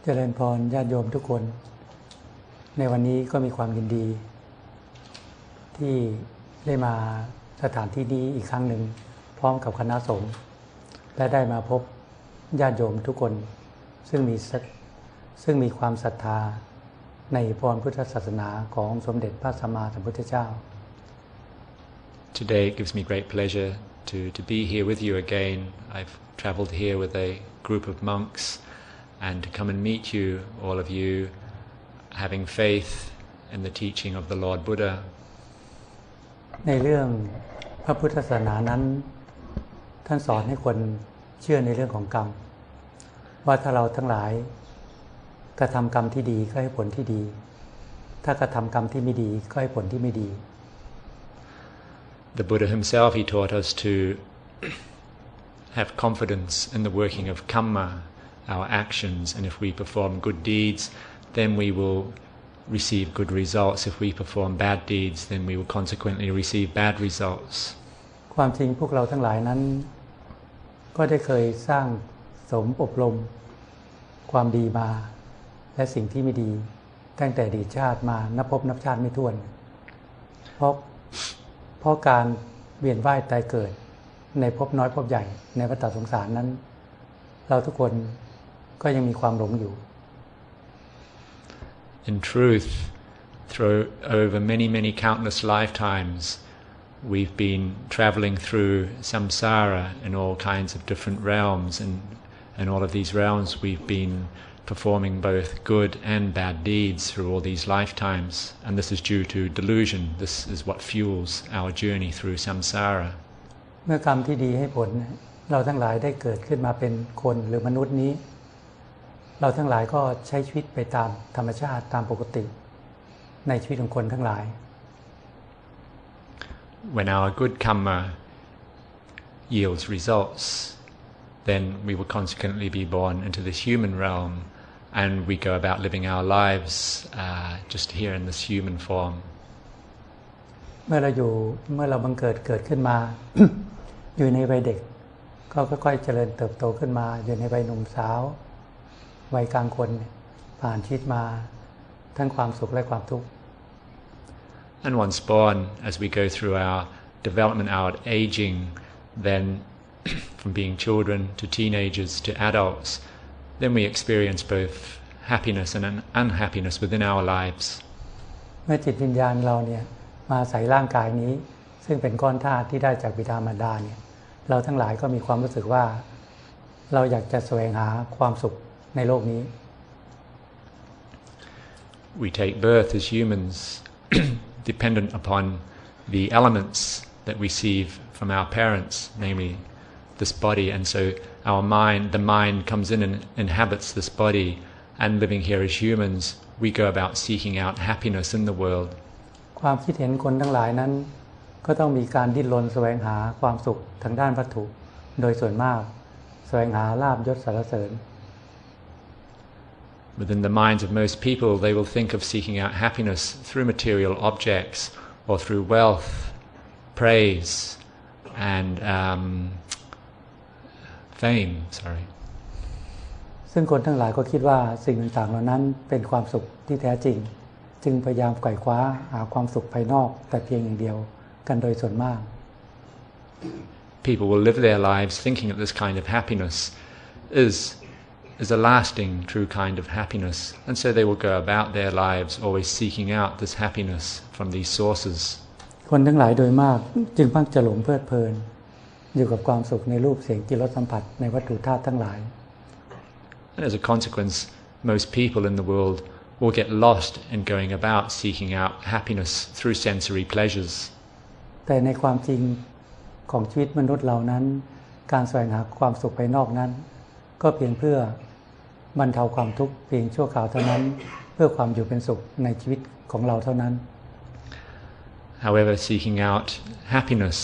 เจริญพรญาติโยมทุกคนในวันนี้ก็มีความยินดีที่ได้มาสถานที่นี้อีกครั้งหนึ่งพร้อมกับคณะสงฆ์และได้มาพบญาติโยมทุกคนซึ่งมีความศรัทธาในพรพุทธศาสนาของสมเด็จพระสัมมาสัมพุทธเจ้า Today it gives me great pleasure to be here with you again. I've traveled here with a group of monks and to come and meet you, all of you, having faith in the teaching of the Lord Buddha. ในเรื่องพระพุทธศาสนานั้นท่านสอนให้คนเชื่อในเรื่องของกรรมว่าถ้าเราทั้งหลายกระทำกรรมที่ดีก็ให้ผลที่ดีถ้ากระทำกรรมที่ไม่ดีก็ให้ผลที่ไม่ดี The Buddha himself, he taught us to have confidence in the working of karma, our actions, and if we perform good deeds, then we will receive good results. If we perform bad deeds, then we will consequently receive bad results. ความจริงพวกเราทั้งหลายนั้นก็ได้เคยสร้างสมอบรมความดีมาและสิ่งที่ไม่ดีตั้งแต่อดีตชาติมานับพบนับชาติไม่ถ้วนเพราะการเวียนว่ายตายเกิดในภพน้อยภพใหญ่ในวัฏสงสารนั้นเราทุกคนก็ยังมีความหลงอยู่ In truth, over many countless lifetimes, we've been traveling through samsara in all kinds of different realms, and all of these realms we've been performing both good and bad deeds through all these lifetimes, and this is due to delusion. This is what fuels our journey through samsara. เมื่อกรรมที่ดีให้ผลเราทั้งหลายได้เกิดขึ้นมาเป็นคนหรือมนุษย์นี้เราทั้งหลายก็ใช้ชีวิตไปตามธรรมชาติตามปกติในชีวิตของคนทั้งหลาย When our good karma yields results, then we will consequently be born into this human realm, and we go about living our lives just here in this human form. เมื่อเราบังเกิดขึ้นมา อยู่ในวัยเด็กก็ค่อยๆเจริญเติบโตขึ้นมาอยู่ในวัยหนุ่มสาววัยกลางคนผ่านชีวิตมาทั้งความสุขและความทุกข์ And once born, as we go through our development, our aging, then from being children to teenagers to adults, then we experience both happiness and unhappiness within our lives. เมื่อจิตวิญญาณเราเนี่ยมาใส่ร่างกายนี้ซึ่งเป็นก้อนธาตุที่ได้จากบิดามารดาเนี่ยเราทั้งหลายก็มีความรู้สึกว่าเราอยากจะแสวงหาความสุขในโลกนี้ We take birth as humans dependent upon the elements that we receive from our parents, namely this body, and so the mind comes in and inhabits this body, and living here as humans, we go about seeking out happiness in the world. ความคิดเห็นคนทั้งหลายนั้นก็ต้องมีการดิ้นรนแสวงหาความสุขทางด้านวัตถุโดยส่วนมากแสวงหาลาภยศสรรเสริญ Within the minds of most people, they will think of seeking out happiness through material objects or through wealth, praise, and fame. ซึ่งคนทั้งหลายก็คิดว่าสิ่งต่างๆเหล่านั้นเป็นความสุขที่แท้จริงจึงพยายามไขว่คว้าหาความสุขภายนอกแต่เพียงอย่างเดียวกันโดยส่วนมาก People will live their lives thinking that this kind of happiness is a lasting, true kind of happiness, and so they will go about their lives always seeking out this happiness from these sources. คนทั้งหลายโดยมากจึงมักจะหลงเพลิดเพลินอยู่กับความสุขในรูปเสียงกลิ่นรสสัมผัสในวัตถุธาตุทั้งหลาย And as a consequence, most people in the world will get lost in going about seeking out happiness through sensory pleasures. แต่ในความจริงของชีวิตมนุษย์เรานั้นการแสวงหาความสุขภายนอกนั้นก็เพียงเพื่อบรรเทาความทุกข์เพียงชั่วคราวเท่านั้นเพื่อความอยู่เป็นสุขในชีวิตของเราเท่านั้น However, seeking out happiness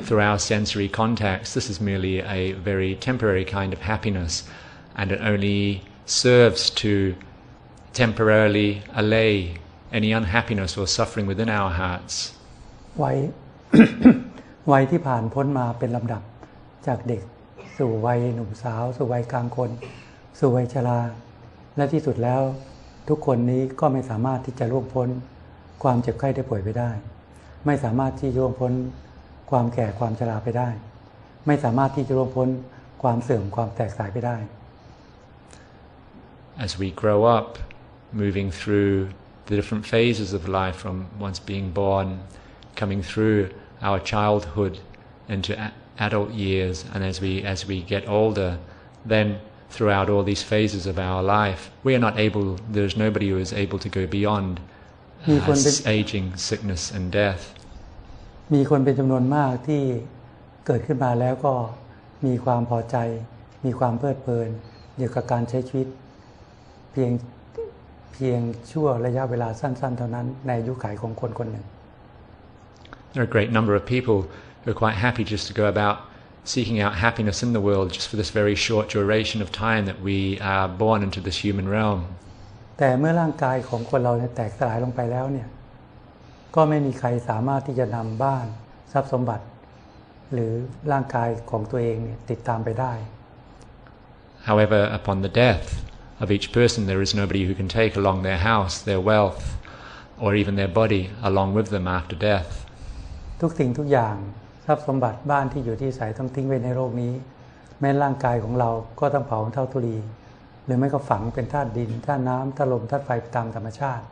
through our sensory contacts, this is merely a very temporary kind of happiness, and it only serves to temporarily allay any unhappiness or suffering within our hearts. วัยที่ผ่านพ้นมาเป็นลำดับจากเด็กสู่วัยหนุ่มสาวสู่วัยกลางคนสู่วัยชรา และที่สุดแล้วทุกคนนี้ก็ไม่สามารถที่จะล่วงพ้นความเจ็บไข้ได้ป่วยไปได้ไม่สามารถที่จะล่วงพ้นความแก่ความชราไปได้ไม่สามารถที่จะล่วงพ้นความเสื่อมความแตกสลายไปได้ As we grow up, moving through the different phases of life from once being born, coming through our childhood into adult years, and as we get older, then throughout all these phases of our life, we are not able, there's nobody who is able to go beyond aging, sickness and death. มีคนเป็นจำนวนมากที่เกิดขึ้นมาแล้วก็มีความพอใจมีความเพลิดเพลินอยู่กับการใช้ชีวิตเพียงชั่วระยะเวลาสั้นๆเท่านั้นในอายุขัยของคนคนหนึ่ง There are a great number of people who are quite happy just to go about seeking out happiness in the world just for this very short duration of time that we are born into this human realm. แต่เมื่อร่างกายของคนเราแตกสลายลงไปแล้วเนี่ยก็ไม่มีใครสามารถที่จะนำบ้านทรัพย์สมบัติหรือร่างกายของตัวเองเนี่ยติดตามไปได้ However, upon the death of each person, there is nobody who can take along their house, their wealth, or even their body along with them after death. ทุกสิ่งทุกอย่างทรัพย์สมบัติบ้านที่อยู่ที่อาศัยต้องทิ้งไว้ในโลกนี้แม้ร่างกายของเราก็ต้องเผาเท่าทุลีหรือไม่ก็ฝังเป็นธาตุดินธาตุน้ำธาตุลมธาตุไฟตามธรรมชาติ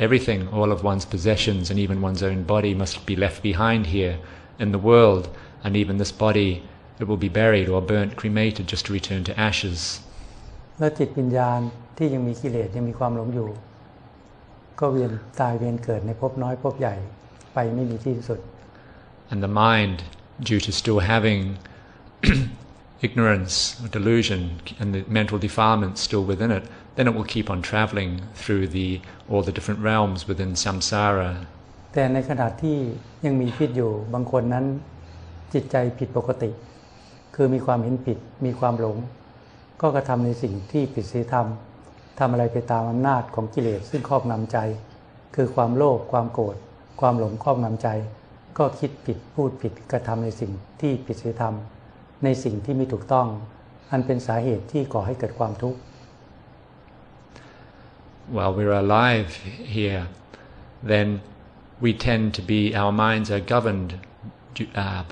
Everything, all of one's possessions and even one's own body must be left behind here in the world, and even this body, it will be buried or burnt, cremated just to return to ashes. และจิตวิญญาณที่ยังมีกิเลสยังมีความหลงอยู่ก็เวียนตายเวียนเกิดในภพน้อยภพใหญ่ไปไม่มีที่สุด And the mind, due to still having ignorance or delusion and the mental defilements still within it, then it will keep on traveling through all the different realms within samsara. แต่ในขณะที่ยังมีพิษอยู่บางคนนั้นจิตใจผิดปกติคือมีความเห็นผิดมีความหลงก็กระทำในสิ่งที่ผิดศีลธรรมทำอะไรไปตามอำนาจของกิเลสซึ่งครอบงำใจคือความโลภความโกรธความหลงครอบงำใจก็คิดผิดพูดผิดกระทำในสิ่งที่ผิดศีลธรรมในสิ่งที่ไม่ถูกต้องอันเป็นสาเหตุที่ก่อให้เกิดความทุกข์ While we're alive here, then we tend to be, our minds are governed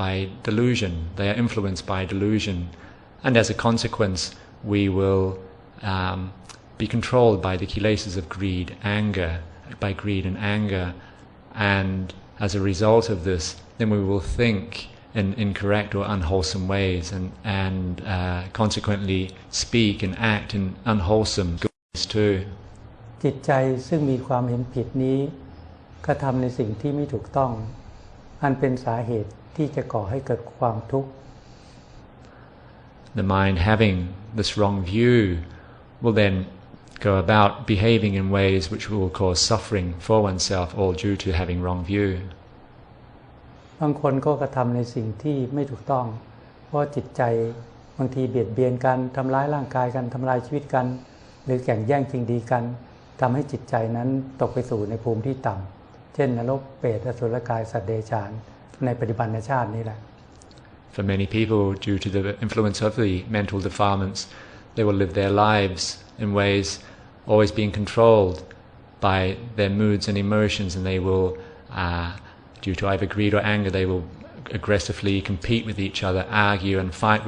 by delusion. They are influenced by delusion, and as a consequence, we will be controlled by the kilesas of greed, by greed and anger, and as a result of this, then we will think in incorrect or unwholesome ways, and consequently speak and act in unwholesome ways too. จิตใจซึ่งมีความเห็นผิดนี้กระทำในสิ่งที่ไม่ถูกต้องอันเป็นสาเหตุที่จะก่อให้เกิดความทุกข์ The mind having this wrong view will then go about behaving in ways which will cause suffering for oneself, all due to having wrong view. บางคนก็กระทำในสิ่งที่ไม่ถูกต้องเพราะจิตใจบางทีเบียดเบียนกันทำร้ายร่างกายกันทำลายชีวิตกันหรือแข่งแย่งชิงดีกันทำให้จิตใจนั้นตกไปสู่ในภูมิที่ต่ำเช่นนรกเปรตอสุรกายสัตว์เดรัจฉานในปัจจุบันชาตินี้แหละ For many people, due to the influence of the mental defilements, they will live their lives in ways always being controlled by their moods and emotions, and they will, due to either greed or anger, they will aggressively compete with each other, argue and fight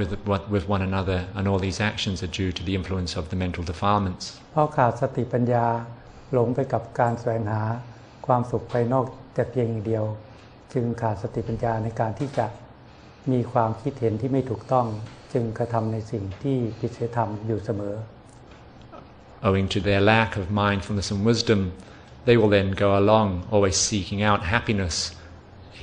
with one another, and all these actions are due to the influence of the mental defilements. เพราะขาดสติปัญญาหลงไปกับการแสวงหาความสุขภายนอกแต่เพียงอย่างเดียวจึงขาดสติปัญญาในการที่จะมีความคิดเห็นที่ไม่ถูกต้องจึงกระทำในสิ่งที่ผิดศีลธรรมอยู่เสมอ Owing to their lack of mindfulness and wisdom, they will then go along always seeking out happiness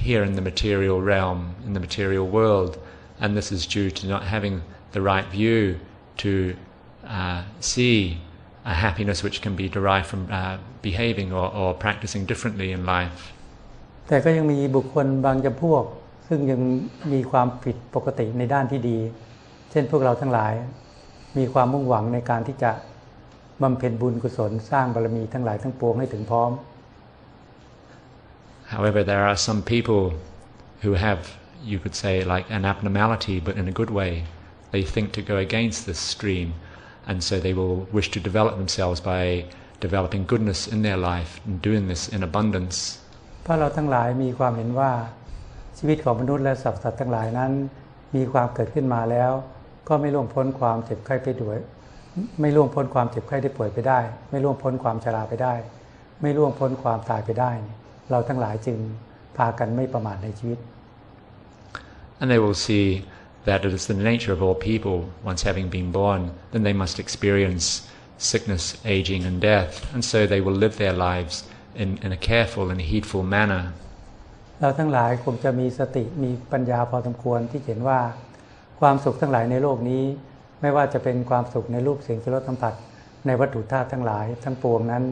here in the material realm, in the material world, and this is due to not having the right view to see a happiness which can be derived from behaving or practicing differently in life. แต่ก็ยังมีบุคคลบางจำพวกซึ่งยังมีความผิดปกติในด้านที่ดีเช่นพวกเราทั้งหลายมีความมุ่งหวังในการที่จะบำเพ็ญบุญกุศลสร้างบารมีทั้งหลายทั้งปวงให้ถึงพร้อม However, there are some people who have, you could say, like an abnormality, but in a good way. They think to go against this stream, and so they will wish to develop themselves by developing goodness in their life and doing this in abundance. เพราะเราทั้งหลายมีความเห็นว่าชีวิตของมนุษย์และสัตว์ทั้งหลายนั้นมีความเกิดขึ้นมาแล้วก็ไม่ล่วงพ้นความเจ็บไข้ได้ป่วยไม่ล่วงพ้นความเจ็บไข้ได้ป่วยไปได้ไม่ล่วงพ้นความชราไปได้ไม่ล่วงพ้นความตายไปได้เราทั้งหลายจึงพากันไม่ประมาทในชีวิต And they will see that it is the nature of all people, once having been born, then they must experience sickness, aging and death, and so they will live their lives in a careful and heedful manner. เราทั้งหลายคงจะมีสติมีปัญญาพอสมควรที่เห็นว่าความสุขทั้งหลายในโลกนี้ไม่ว่าจะเป็นความสุขในรูปเสียงกลิ่นรสสัมผัสในวัตถุธาตุทั้งหลายทั้งปวงนั้น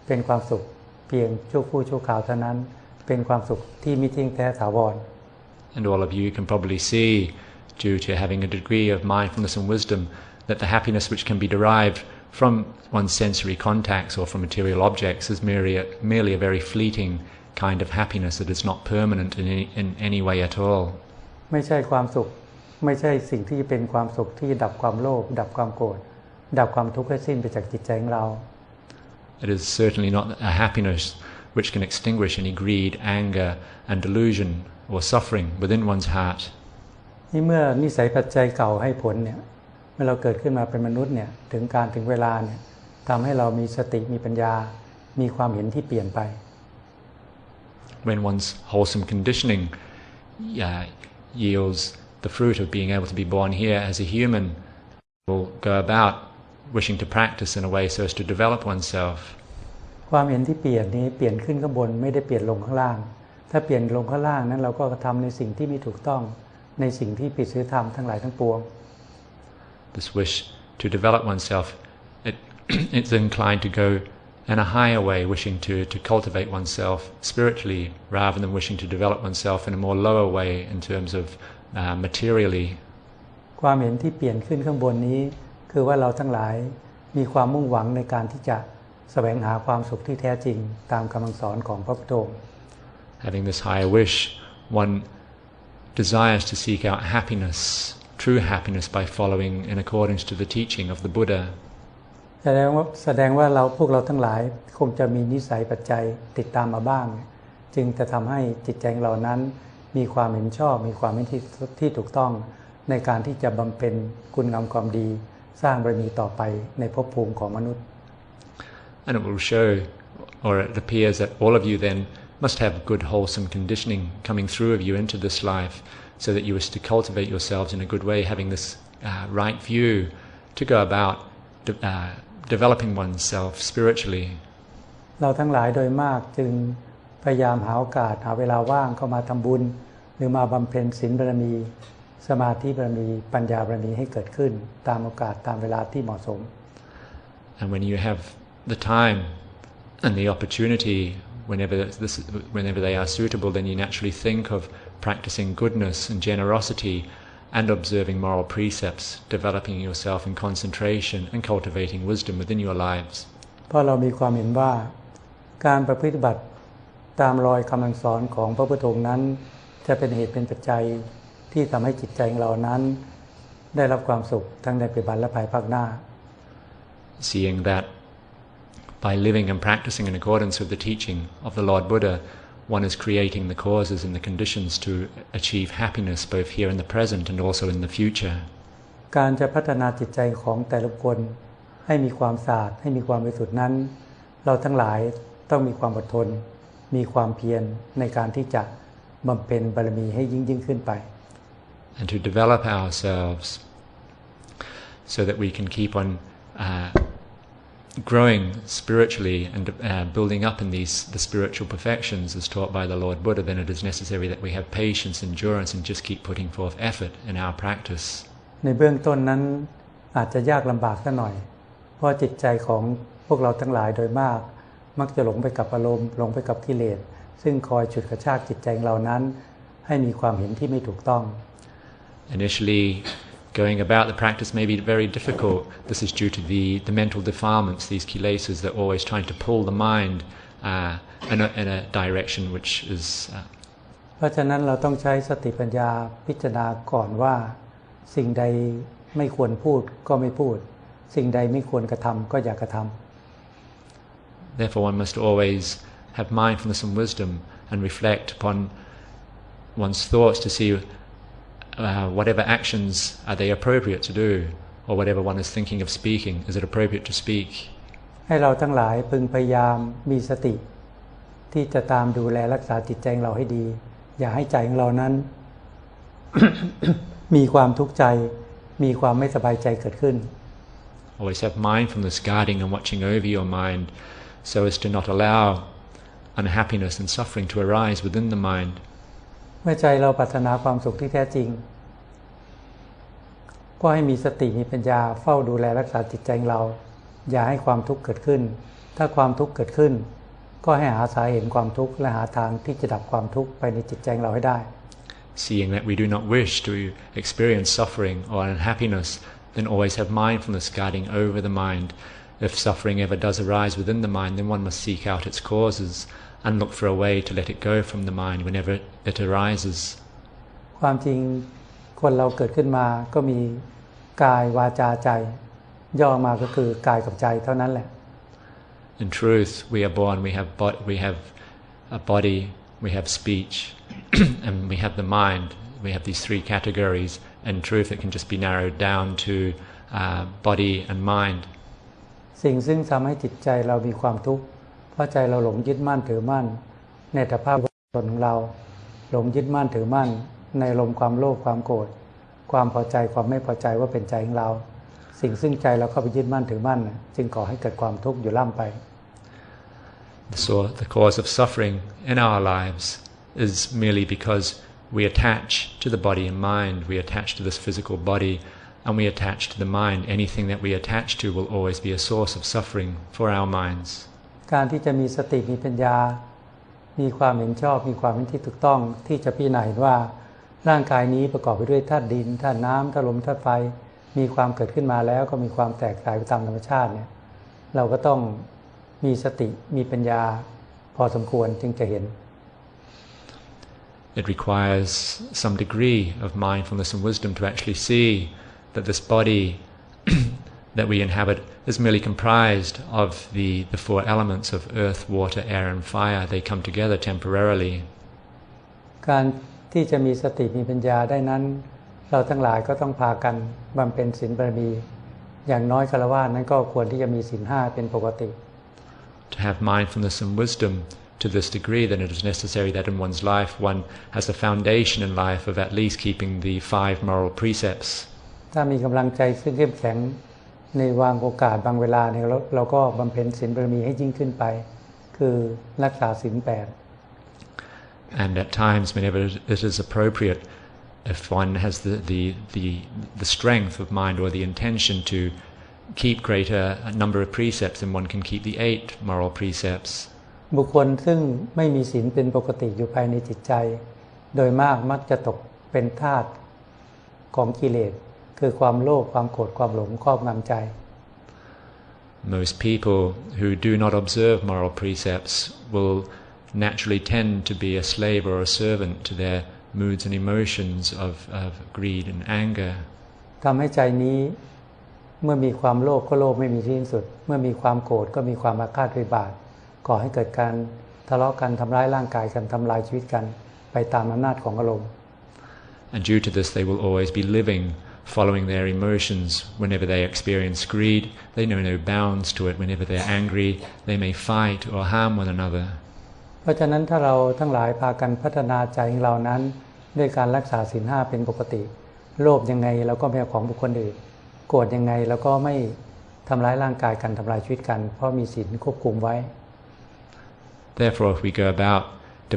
เป็นความสุขเพียงชั่วครู่ชั่วคราวเท่านั้นเป็นความสุขที่มิเที่ยงแท้ถาวร And all of you can probably see, due to having a degree of mindfulness and wisdom, that the happiness which can be derived from one's sensory contacts or from material objects is merely a very fleeting kind of happiness that is not permanent in any way at all. ไม่ใช่ความสุขไม่ใช่สิ่งที่เป็นความสุขที่ดับความโลภดับความโกรธดับความทุกข์ให้สิ้นไปจากจิตใจของเรา It is certainly not a happiness which can extinguish any greed, anger and delusion or suffering within one's heart. นี่เมื่อนิสัยปัจจัยเก่าให้ผลเนี่ยเมื่อเราเกิดขึ้นมาเป็นมนุษย์เนี่ยถึงเวลาเนี่ยทำให้เรามีสติมีปัญญามีความเห็นที่เปลี่ยนไป When one's wholesome conditioning yields the fruit of being able to be born here as a human, will go about wishing to practice in a way so as to develop oneself. ความเห็นที่เปลี่ยนนี้เปลี่ยนขึ้นข้างบนไม่ได้เปลี่ยนลงข้างล่างถ้าเปลี่ยนลงข้างล่างนั้นเราก็ทำในสิ่งที่ไม่ถูกต้องในสิ่งที่ผิดศีลธรรมทั้งหลายทั้งปวง This wish to develop oneself, it's inclined to go in a higher way, wishing to cultivate oneself spiritually rather than wishing to develop oneself in a more lower way in terms of materially. ความเห็นที่เปลี่ยนขึ้นข้างบนนี้คือว่าเราทั้งหลายมีความมุ่งหวังในการที่จะแสวงหาความสุขที่แท้จริงตามคำสอนของพระพุทธองค์ Having this higher wish, one desires to seek out happiness, true happiness, by following in accordance to the teaching of the Buddha. แสดงว่าพวกเราทั้งหลายคงจะมีนิสัยปัจจัยติดตามมาบ้างจึงจะทำให้จิตใจเรานั้นมีความเห็นชอบมีความเห็นที่ถูกต้องในการที่จะบำเพ็ญคุณงามความดีสร้างบารมีต่อไปในภพภูมิของมนุษย์ And it will show, or it appears that all of you then must have good wholesome conditioning coming through of you into this life, so that you wish to cultivate yourselves in a good way, having this right view to go about developing oneself spiritually. เราทั้งหลายโดยมากจึงพยายามหาโอกาสหาเวลาว่างเข้ามาทำบุญหรือมาบำเพ็ญศีลบารมีสมาธิบารมีปัญญาบารมีให้เกิดขึ้นตามโอกาสตามเวลาที่เหมาะสม And when you have the time and the opportunity, whenever they are suitable, then you naturally think of practicing goodness and generosity and observing moral precepts, developing yourself in concentration and cultivating wisdom within your lives. เพราะเรามีความเห็นว่าการปฏิบัติตามรอยคำสอนของพระพุทธองค์นั้นจะเป็นเหตุเป็นปัจจัยที่ทำให้จิตใจของเรานั้นได้รับความสุขทั้งในปัจจุบันและภายภาคหน้า Seeing that by living and practicing in accordance with the teaching of the Lord Buddha, one is creating the causes and the conditions to achieve happiness both here in the present and also in the future. การจะพัฒนาจิตใจของแต่ละคนให้มีความสะอาดให้มีความบริสุทธิ์นั้นเราทั้งหลายต้องมีความอดทนมีความเพียรในการที่จะบำเพ็ญบารมีให้ยิ่งขึ้นไป And to develop ourselves so that we can keep on growing spiritually and building up in the spiritual perfections as taught by the Lord Buddha, then it is necessary that we have patience, endurance, and just keep putting forth effort in our practice. ในเบื้องต้นนั้นอาจจะยากลำบากสักหน่อยเพราะจิตใจของพวกเราทั้งหลายโดยมากมักจะหลงไปกับอารมณ์หลงไปกับกิเลสซึ่งคอยฉุดกระชากจิตใจของเรานั้นให้มีความเห็นที่ไม่ถูกต้อง Initially, going about the practice may be very difficult. This is due to the mental defilements, these kilesas that are always trying to pull the mind in a direction which is เพราะฉะนั้นเราต้องใช้สติปัญญาพิจารณาก่อนว่าสิ่งใดไม่ควรพูดก็ไม่พูด สิ่งใดไม่ควรกระทำก็อย่ากระทำ Therefore one must always have mindfulness and wisdom and reflect upon one's thoughts to see whatever actions are they appropriate to do, or whatever one is thinking of speaking, is it appropriate to speak? ให้เราทั้งหลายพึงพยายามมีสติที่จะตามดูแลรักษาจิตใจของเราให้ดีอย่าให้ใจของเรานั้น มีความทุกข์ใจมีความไม่สบายใจเกิดขึ้น Always have mindfulness guarding and watching over your mind so as to not allow unhappiness and suffering to arise within the mind. เมื่อใจเราปรารถนาความสุขที่แท้จริงก็ให้มีสติมีปัญญาเฝ้าดูแลรักษาจิตใจของเราอย่าให้ความทุกข์เกิดขึ้นถ้าความทุกข์เกิดขึ้นก็ให้หาสาเหตุความทุกข์และหาทางที่จะดับความทุกข์ไปในจิตใจของเราให้ได้ Seeing that we do not wish to experience suffering or unhappiness, then always have mindfulness guarding over the mind. If suffering ever does arise within the mind, then one must seek out its causes and look for a way to let it go from the mind whenever it arises. ความจริงคนเราเกิดขึ้นมาก็มีกายวาจาใจย่อมาก็คือกายกับใจเท่านั้นแหละ In truth, we are born, we have a body, we have speech, and we have the mind. We have these three categories. In truth, it can just be narrowed down to body and mind. สิ่งซึ่งทำให้จิตใจเรามีความทุกข์เพราะใจเราหลงยึดมั่นถือมั่นในอัตภาพตนของเราหลงยึดมั่นถือมั่นในลมความโลภความโกรธความพอใจความไม่พอใจว่าเป็นใจของเราสิ่งซึ่งใจเราเข้าไปยึดมั่นถือมั่นจึงก่อให้เกิดความทุกข์อยู่ล่ำไป So the cause of suffering in our lives is merely because we attach to the body and mind, we attach to this physical body, and we attach to the mind. Anything that we attach to will always be a source of suffering for our minds. การที่จะมีสติมีปัญญามีความเห็นชอบมีความเห็นที่ถูกต้องที่จะพิจารณาว่าร่างกายนี้ประกอบไปด้วยธาตุดินธาตุน้ำธาตุลมธาตุไฟมีความเกิดขึ้นมาแล้วก็มีความแตกสลายไปตามธรรมชาติเนี่ยเราก็ต้องมีสติมีปัญญาพอสมควรจึงจะเห็น It requires some degree of mindfulness and wisdom to actually see that this body that we inhabit is merely comprised of the four elements of earth, water, air and fire. They come together temporarily. การที่จะมีสติมีปัญญาได้นั้นเราทั้งหลายก็ต้องพากันบำเพ็ญศีลบารมีอย่างน้อยฆราวาสนั้นก็ควรที่จะมีศีล5เป็นปกติ To have mindfulness and wisdom to this degree, then it is necessary that in one's life one has a foundation in life of at least keeping the 5 moral precepts. ถ้ามีกำลังใจซึ่งเข้มแข็งในวางโอกาสบางเวลาเนี่ยเราก็บำเพ็ญศีลบารมีให้ยิ่งขึ้นไปคือรักษาศีล8 And at times, whenever it is appropriate, if one has the strength of mind or the intention to keep greater number of precepts, then one can keep the 8 moral precepts. บุคคลซึ่งไม่มีศีลเป็นปกติอยู่ภายในจิตใจโดยมากมักจะตกเป็นทาสของกิเลสคือความโลภความโกรธความหลงครอบงำใจ Most people who do not observe moral precepts will naturally tend to be a slave or a servant to their moods and emotions of greed and anger. ทำให้ใจนี้เมื่อมีความโลภก็โลภไม่มีที่สิ้นสุดเมื่อมีความโกรธก็มีความอาฆาตพยาบาทก่อให้เกิดการทะเลาะกันทำร้ายร่างกายกันทำลายชีวิตกันไปตามอำนาจของอารมณ์ And due to this they will always be living following their emotions. Whenever they experience greed, they know no bounds to it. Whenever they are angry, they may fight or harm one another. เพราะฉะนั้นถ้าเราทั้งหลายพากันพัฒนาใจของเรานั้นด้วยการรักษาศีล5เป็นปกติโลภยังไงเราก็ไม่เอาของบุคคลอื่นโกรธยังไงเราก็ไม่ทำร้ายร่างกายกันทำลายชีวิตกันเพราะมีศีลควบคุมไว้ Therefore, if we go about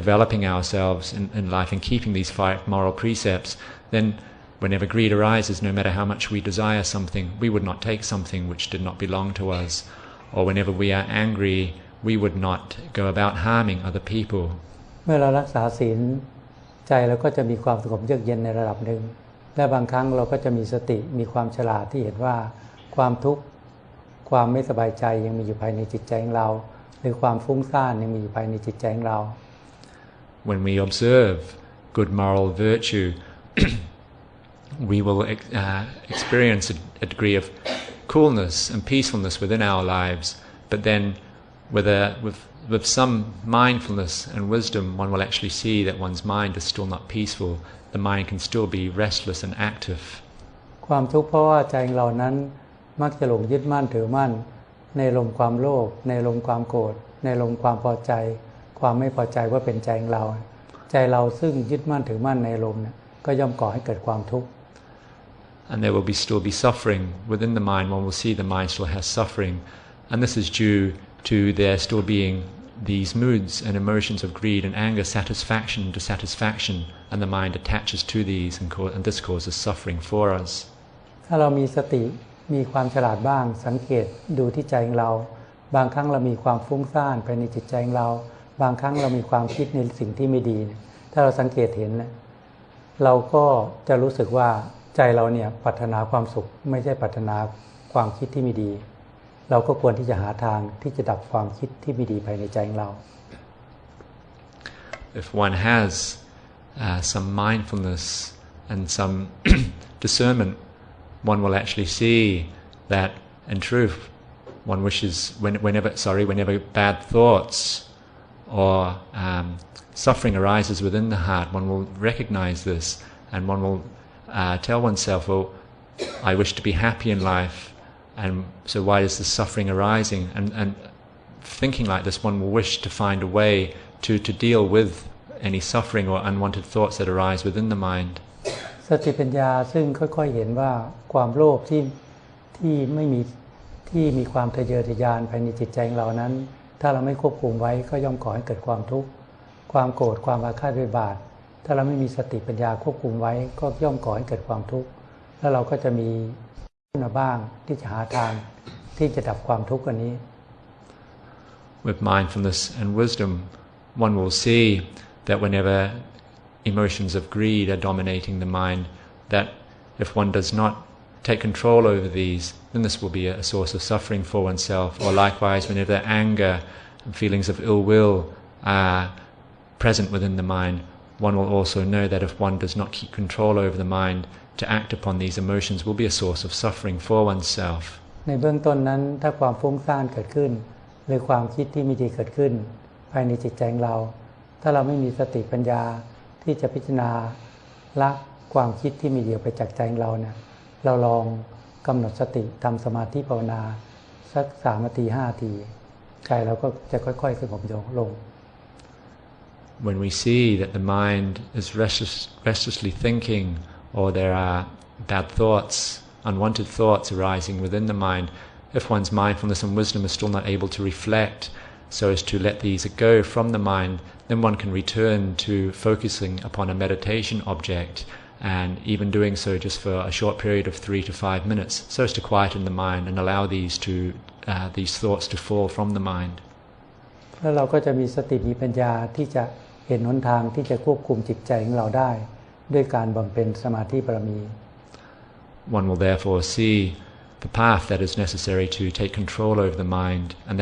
developing ourselves in life and keeping these 5 moral precepts, then whenever greed arises, no matter how much we desire something, we would not take something which did not belong to us. Or whenever we are angry, we would not go about harming other people. เมื่อเรารักษาศีลใจเราก็จะมีความสงบเยือกเย็นในระดับหนึ่งและบางครั้งเราก็จะมีสติมีความฉลาดที่เห็นว่าความทุกข์ความไม่สบายใจยังมีอยู่ภายในจิตใจของเราหรือความฟุ้งซ่านยังมีอยู่ภายในจิตใจของเรา When we observe good moral virtue, we will experience a degree of coolness and peacefulness within our lives, but then with some mindfulness and wisdom, one will actually see that one's mind is still not peaceful. The mind can still be restless and active. ความทุกข์เพราะว่าใจของเรานั้นมักจะหลงยึดมั่นถือมั่นในลมความโลภในลมความโกรธในลมความพอใจความไม่พอใจว่าเป็นใจของเราใจเราซึ่งยึดมั่นถือมั่นในลมเนี่ยก็ย่อมก่อให้เกิดความทุกข์ And there will still be suffering within the mind. One will see the mind still has suffering, and this is due to there still being these moods and emotions of greed and anger, satisfaction and dissatisfaction, and the mind attaches to these, and this causes suffering for us. ถ้าเรามีสติมีความฉลาดบ้างสังเกตดูที่ใจของเราบางครั้งเรามีความฟุ้งซ่านภายในจิตใจของเราบางครั้งเรามีความคิดในสิ่งที่ไม่ดีถ้าเราสังเกตเห็นเราก็จะรู้สึกว่าใจเราเนี่ยปรารถนาความสุขไม่ใช่ปรารถนาความคิดที่ไม่ดีเราก็ควรที่จะหาทางที่จะดับความคิดที่ไม่ดีภายในใจของเรา If one has some mindfulness and some discernment, one will actually see that in truth one wishes whenever bad thoughts or suffering arises within the heart, one will recognize this and one will tell oneself, well, I wish to be happy in life, and so why is this suffering arising? And thinking like this, one will wish to find a way to deal with any suffering or unwanted thoughts that arise within the mind. สติปัญญาซึ่งค่อยๆเห็นว่าความโลภที่ไม่มีที่มีความทะเยอทะยานภายในจิตใจของเรานั้นถ้าเราไม่ควบคุมไว้ก็ย่อมก่อให้เกิดความทุกข์ความโกรธความอาฆาตพยาบาทถ้าเราไม่มีสติปัญญาควบคุมไว้ก็ย่อมก่อให้เกิดความทุกข์แล้วเราก็จะมีขึ้นมาบ้างที่จะหาทางที่จะดับความทุกข์อันนี้ With mindfulness and wisdom, one will see that whenever emotions of greed are dominating the mind, that if one does not take control over these, then this will be a source of suffering for oneself. Or likewise, whenever anger and feelings of ill will are present within the mind, one will also know that if one does not keep control over the mind, to act upon these emotions will be a source of suffering for oneself. ในเบื้องต้นนั้นถ้าความฟุ้งซ่านเกิดขึ้นหรือความคิดที่ไม่ดีเกิดขึ้นภายในจิตใจของเราถ้าเราไม่มีสติปัญญาที่จะพิจารณาละความคิดที่ไม่ดีออกไปจากใจของเราเนี่ยเราลองกำหนดสติทำสมาธิภาวนาสัก3 นาที 5 นาทีใจเราก็จะค่อยๆสงบลง When we see that the mind is restlessly thinking, or there are bad thoughts, unwanted thoughts arising within the mind, if one's mindfulness and wisdom is still not able to reflect so as to let these go from the mind, then one can return to focusing upon a meditation object, and even doing so just for a short period of 3 to 5 minutes, so as to quieten the mind and allow these thoughts to fall from the mind. แล้วเราก็จะมีสติมีปัญญาที่จะเห็นหนทางที่จะควบคุมจิตใจของเราได้ด้วยการบำเพ็ญสมาธิบารมี One will therefore see the path that is necessary to take control over the mind, and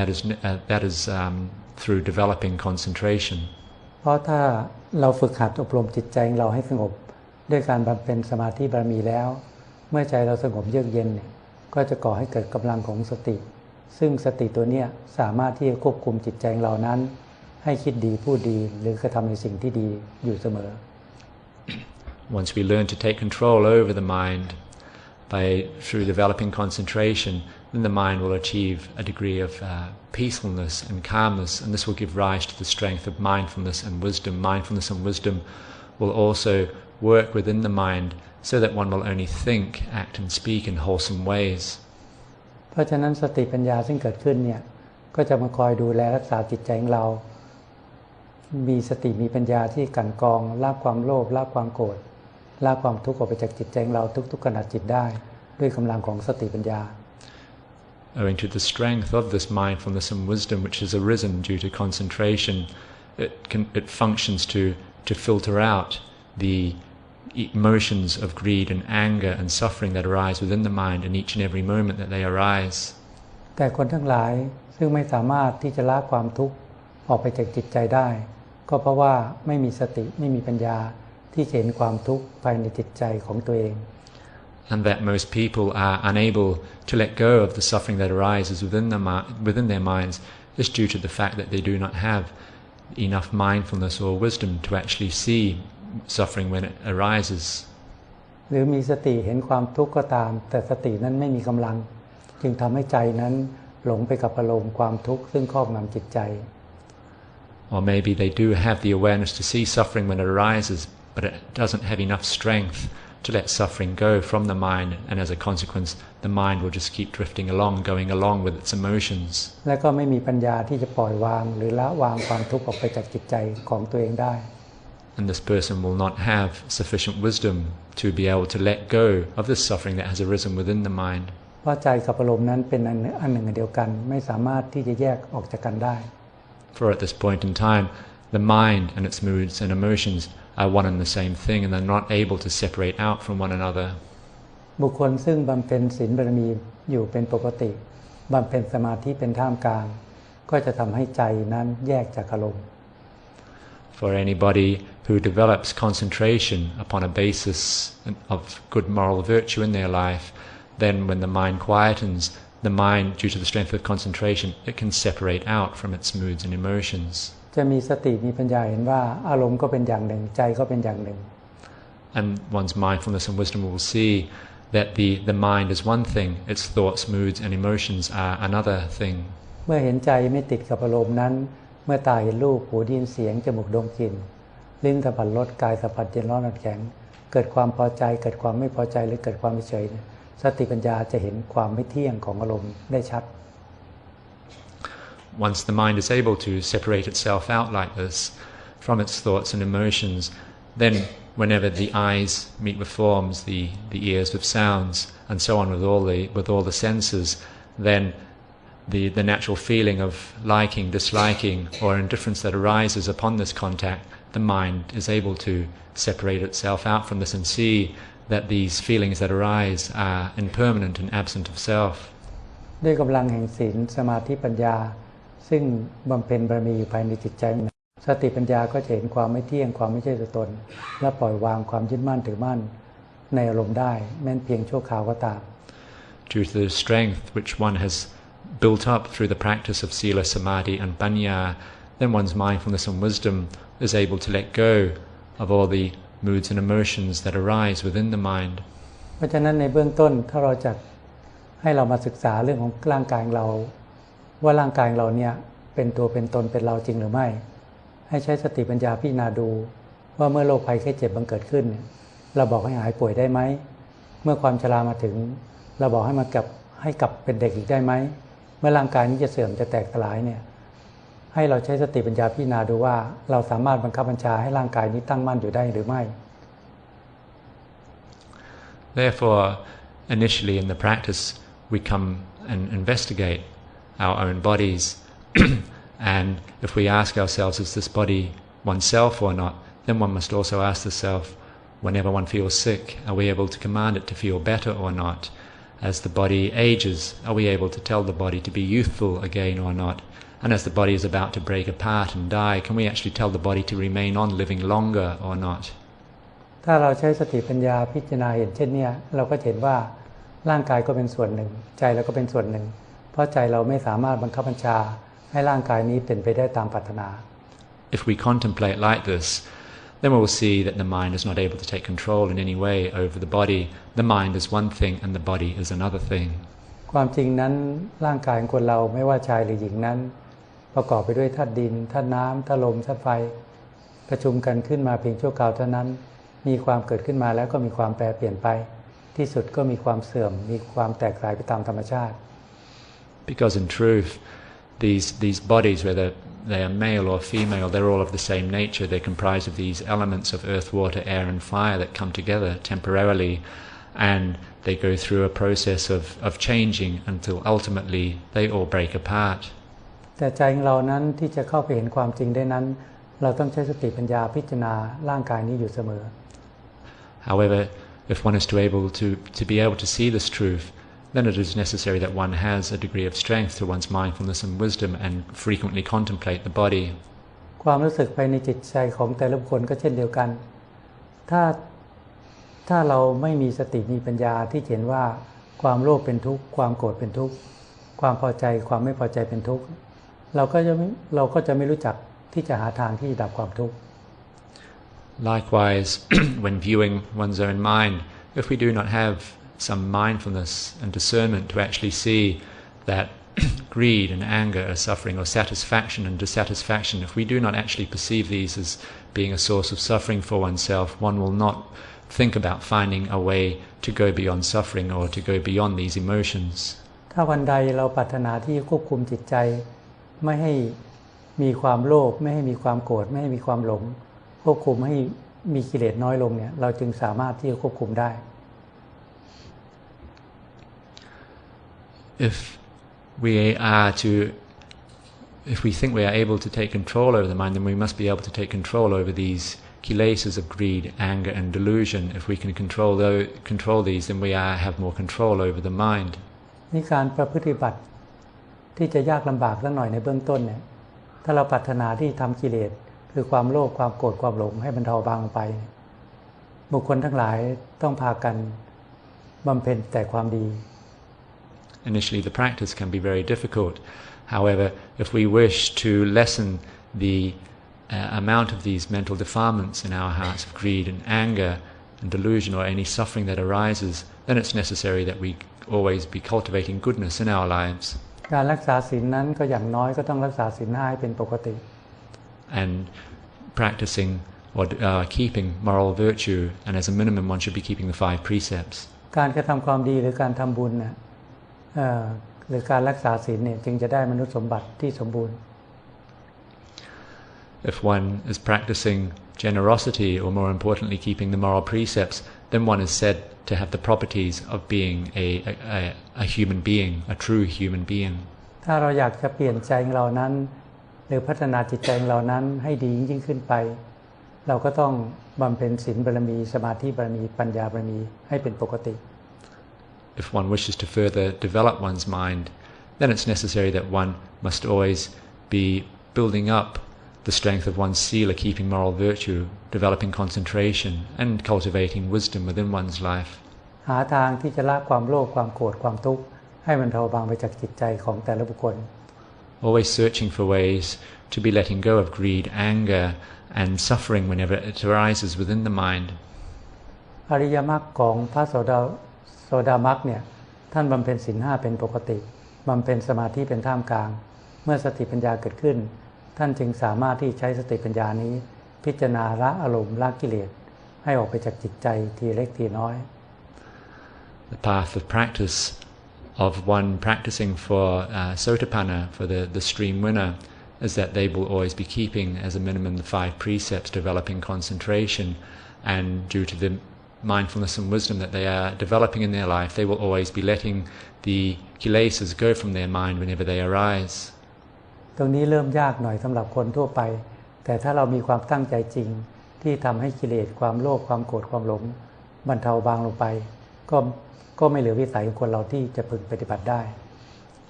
that is through developing concentration. เพราะถ้าเราฝึกหัดอบรมจิตใจของเราให้สงบด้วยการบำเพ็ญสมาธิบารมีแล้วเมื่อใจเราสงบเยือกเย็นเนี่ยก็จะก่อให้เกิดกำลังของสติซึ่งสติตัวเนี้ยสามารถที่จะควบคุมจิตใจของเรานั้นให้คิดดีพูดดีหรือกระทำในสิ่งที่ดีอยู่เสมอ Once we learn to take control over the mind through developing concentration, then the mind will achieve a degree of peacefulness and calmness, and this will give rise to the strength of mindfulness and wisdom. Mindfulness and wisdom will also work within the mind so that one will only think, act and speak in wholesome ways. เพราะฉะนั้นสติปัญญาซึ่งเกิดขึ้นเนี่ยก็จะมาคอยดูแลรักษาจิตใจของเรามีสติมีปัญญาที่กลั่นกรองละความโลภละความโกรธละความทุกข์ออกไปจากจิตใจของเราทุกๆขณะจิตได้ด้วยกำลังของสติปัญญา Owing to the strength of this mindfulness and wisdom which has arisen due to concentration, it functions to filter out the emotions of greed and anger and suffering that arise within the mind in each and every moment that they arise. แต่คนทั้งหลายซึ่งไม่สามารถที่จะละความทุกข์ออกไปจากจิตใจได้ก็เพราะว่าไม่มีสติไม่มีปัญญาที่เห็นความทุกข์ภายในจิตใจของตัวเอง and that most people are unable to let go of the suffering that arises within their minds is due to the fact that they do not have enough mindfulness or wisdom to actually see suffering when it arises. หรือมีสติเห็นความทุกข์ก็ตามแต่สตินั้นไม่มีกำลังจึงทำให้ใจนั้นหลงไปกับอารมณ์ความทุกข์ซึ่งครอบงำจิตใจ Or maybe they do have the awareness to see suffering when it arises, but it doesn't have enough strength to let suffering go from the mind, and as a consequence the mind will just keep drifting along, going along with its emotions. และก็ไม่มีปัญญาที่จะปล่อยวางหรือละวางความทุกข์ออกไปจากจิตใจของตัวเองได้ And this person will not have sufficient wisdom to be able to let go of this suffering that has arisen within the mind. เพราะใจกับอารมณ์นั้นเป็นอันหนึ่งอันเดียวกันไม่สามารถที่จะแยกออกจากกันได้ For at this point in time the mind and its moods and emotions are one and the same thing, and they're not able to separate out from one another. บุคคลซึ่งบำเพ็ญศีลบารมีอยู่เป็นปกติบำเพ็ญสมาธิเป็นท่ามกลางก็จะทำให้ใจนั้นแยกจากอารมณ์ For anybody who develops concentration upon a basis of good moral virtue in their life, then when the mind quietens, the mind, due to the strength of concentration, it can separate out from its moods and emotions. จะมีสติมีปัญญาเห็นว่าอารมณ์ก็เป็นอย่างหนึ่งใจก็เป็นอย่างหนึ่ง And one's mindfulness and wisdom will see that the mind is one thing, its thoughts, moods and emotions are another thing. เมื่อเห็นใจไม่ติดกับอารมณ์นั้นเมื่อตาเห็นรูปหูได้ยินเสียงจมูกดมกลิ่นลิ้นสัมผัสรสกายสัมผัสเย็นร้อนอ่อนแข็งเกิดความพอใจเกิดความไม่พอใจหรือเกิดความเฉยสติปัญญาจะเห็นความไม่เที่ยงของอารมณ์ได้ชัด Once the mind is able to separate itself out like this from its thoughts and emotions, then whenever the eyes meet with forms, the ears with sounds, and so on with all the senses, then the natural feeling of liking, disliking, or indifference that arises upon this contact, the mind is able to separate itself out from this and see that these feelings that arise are impermanent and absent of self. ด้วยกำลังแห่งศีลสมาธิปัญญาซึ่งบำเพ็ญบารมีอยู่ภายในจิตใจสติปัญญาก็จะเห็นความไม่เที่ยงความไม่ใช่ตัวตนและปล่อยวางความยึดมั่นถือมั่นในอารมณ์ได้แม้เพียงชั่วคราวก็ตาม Due to the strength which one has built up through the practice of sila, samadhi and panya, then one's mindfulness and wisdom is able to let go of all the moods and emotions that arise within the mind. เพราะฉะนั้นในเบื้องต้นถ้าเราจะให้เรามาศึกษาเรื่องของร่างกายเราว่าร่างกายเราเนี่ยเป็นตัวเป็นตนเป็นเราจริงหรือไม่ให้ใช้สติปัญญาพิจารณาดูว่าเมื่อโรคภัยไข้เจ็บบังเกิดขึ้นเราบอกให้หายป่วยได้ไหมเมื่อความชรามาถึงเราบอกให้กลับเป็นเด็กอีกได้ไหมเมื่อร่างกายนี้จะเสื่อมจะแตกสลายเนี่ยให้เราใช้สติปัญญาพิจารณาดูว่าเราสามารถบังคับบัญชาให้ร่างกายนี้ตั้งมั่นอยู่ได้หรือไม่ Therefore, initially in the practice we come and investigate our own bodies and if we ask ourselves, is this body oneself or not, then one must also ask the self, whenever one feels sick, are we able to command it to feel better or not? As the body ages, are we able to tell the body to be youthful again or not? And as the body is about to break apart and die, can we actually tell the body to remain on living longer or not? ถ้าเราใช้สติปัญญาพิจารณาเห็นเช่นนี้เราก็เห็นว่าร่างกายก็เป็นส่วนหนึ่งใจเราก็เป็นส่วนหนึ่งเพราะใจเราไม่สามารถบังคับบัญชาให้ร่างกายนี้เป็นไปได้ตามปรารถนา If we contemplate like this, then we will see that the mind is not able to take control in any way over the body. The mind is one thing and the body is another thing. ความจริงนั้นร่างกายของคนเราไม่ว่าชายหรือหญิงนั้นประกอบไปด้วยธาตุดินธาตุน้ำธาตุลมธาตุไฟประชุมกันขึ้นมาเพียงชั่วคราวเท่านั้นมีความเกิดขึ้นมาแล้วก็มีความแปรเปลี่ยนไปที่สุดก็มีความเสื่อมมีความแตกสลายไปตามธรรมชาติ Because in truth, these bodies, whether they are male or female, they're all of the same nature. They're comprised of these elements of earth, water, air and fire that come together temporarily, and they go through a process of changing until ultimately they all break apart. แต่ใจของเรานั้นที่จะเข้าไปเห็นความจริงได้นั้นเราต้องใช้สติปัญญาพิจารณาร่างกายนี้อยู่เสมอ However, if one is to be able to see this truth, then it is necessary that one has a degree of strength to one's mindfulness and wisdom and frequently contemplate the body. ความรู้สึกภายในจิตใจของแต่ละบุคคลก็เช่นเดียวกันถ้า ถ้าเราไม่มีสติมีปัญญาที่เห็นว่าความโลภเป็นทุกข์ความโกรธเป็นทุกข์ความพอใจความไม่พอใจเป็นทุกข์เราก็จะไม่รู้จักที่จะหาทางที่ดับความทุกข์ Likewise, when viewing one's own mind, if we do not have some mindfulness and discernment to actually see that greed and anger are suffering, or satisfaction and dissatisfaction, if we do not actually perceive these as being a source of suffering for oneself, one will not think about finding a way to go beyond suffering or to go beyond these emotions. ถ้าวันใดเราปรารถนาที่ควบคุมจิตใจไม่ให้มีความโลภไม่ให้มีความโกรธไม่ให้มีความหลงควบคุมให้มีกิเลสน้อยลงเนี่ยเราจึงสามารถที่จะควบคุมได้ If we think we are able to take control over the mind, then we must be able to take control over these kilesas of greed, anger and delusion. If we can control these, then we have more control over the mind. นี่การประพฤติบัติที่จะยากลำบากสักหน่อยในเบื้องต้นเนี่ยถ้าเราปรารถนาที่ทำกิเลสคือความโลภความโกรธความหลงให้บรรเทาบางลงไปบุคคลทั้งหลายต้องพากันบำเพ็ญแต่ความดี Initially, the practice can be very difficult. However, if we wish to lessen the amount of these mental defilements in our hearts of greed and anger and delusion or any suffering that arises, then it's necessary that we always be cultivating goodness in our lives. การรักษาศีลนั้นก็อย่างน้อยก็ต้องรักษาศีล5ให้เป็นปกติ And practicing or keeping moral virtue, and as a minimum one should be keeping the 5 precepts. การกระทำความดีหรือการทำบุญนะหรือการรักษาศีลเนี่ยจึงจะได้มนุษย์สมบัติที่สมบูรณ์ If one is practicing generosity, or more importantly keeping the moral precepts, then one is said to have the properties of being a human being, a true human being. ถ้าเราอยากจะเปลี่ยนใจของเรานั้นหรือพัฒนาจิตใจของเรานั้นให้ดียิ่งขึ้นไปเราก็ต้องบำเพ็ญศีลบารมีสมาธิบารมีปัญญาบารมีให้เป็นปกติ If one wishes to further develop one's mind, then it's necessary that one must always be building up the strength of one's sila, keeping moral virtue, developing concentration, and cultivating wisdom within one's life. หาทางที่จะละความโลภความโกรธความทุกข์ให้มันเบาบางไปจากจิตใจของแต่ละบุคคล Always searching for ways to be letting go of greed, anger, and suffering whenever it arises within the mind. อริยมรรคของพระโสดามรรคเนี่ยท่านบำเพ็ญศีล5เป็นปกติบำเพ็ญสมาธิเป็นท่ามกลางเมื่อสติปัญญาเกิดขึ้นท่านจึงสามารถที่ใช้สติปัญญานี้พิจารณาละอารมณ์ละกิเลสให้ออกไปจากจิตใจทีเล็กทีน้อย The path of practice of one practicing for sotapanna, for the stream winner, is that they will always be keeping as a minimum the 5 precepts, developing concentration, and due to the mindfulness and wisdom that they are developing in their life, they will always be letting the kilesas go from their mind whenever they arise. ตรงนี้เริ่มยากหน่อยสำหรับคนทั่วไปแต่ถ้าเรามีความตั้งใจจริงที่ทำให้กิเลสความโลภความโกรธความหลงบรรเทาบางลงไปก็ไม่เหลือวิสัยของคนเราที่จะพึงปฏิบัติได้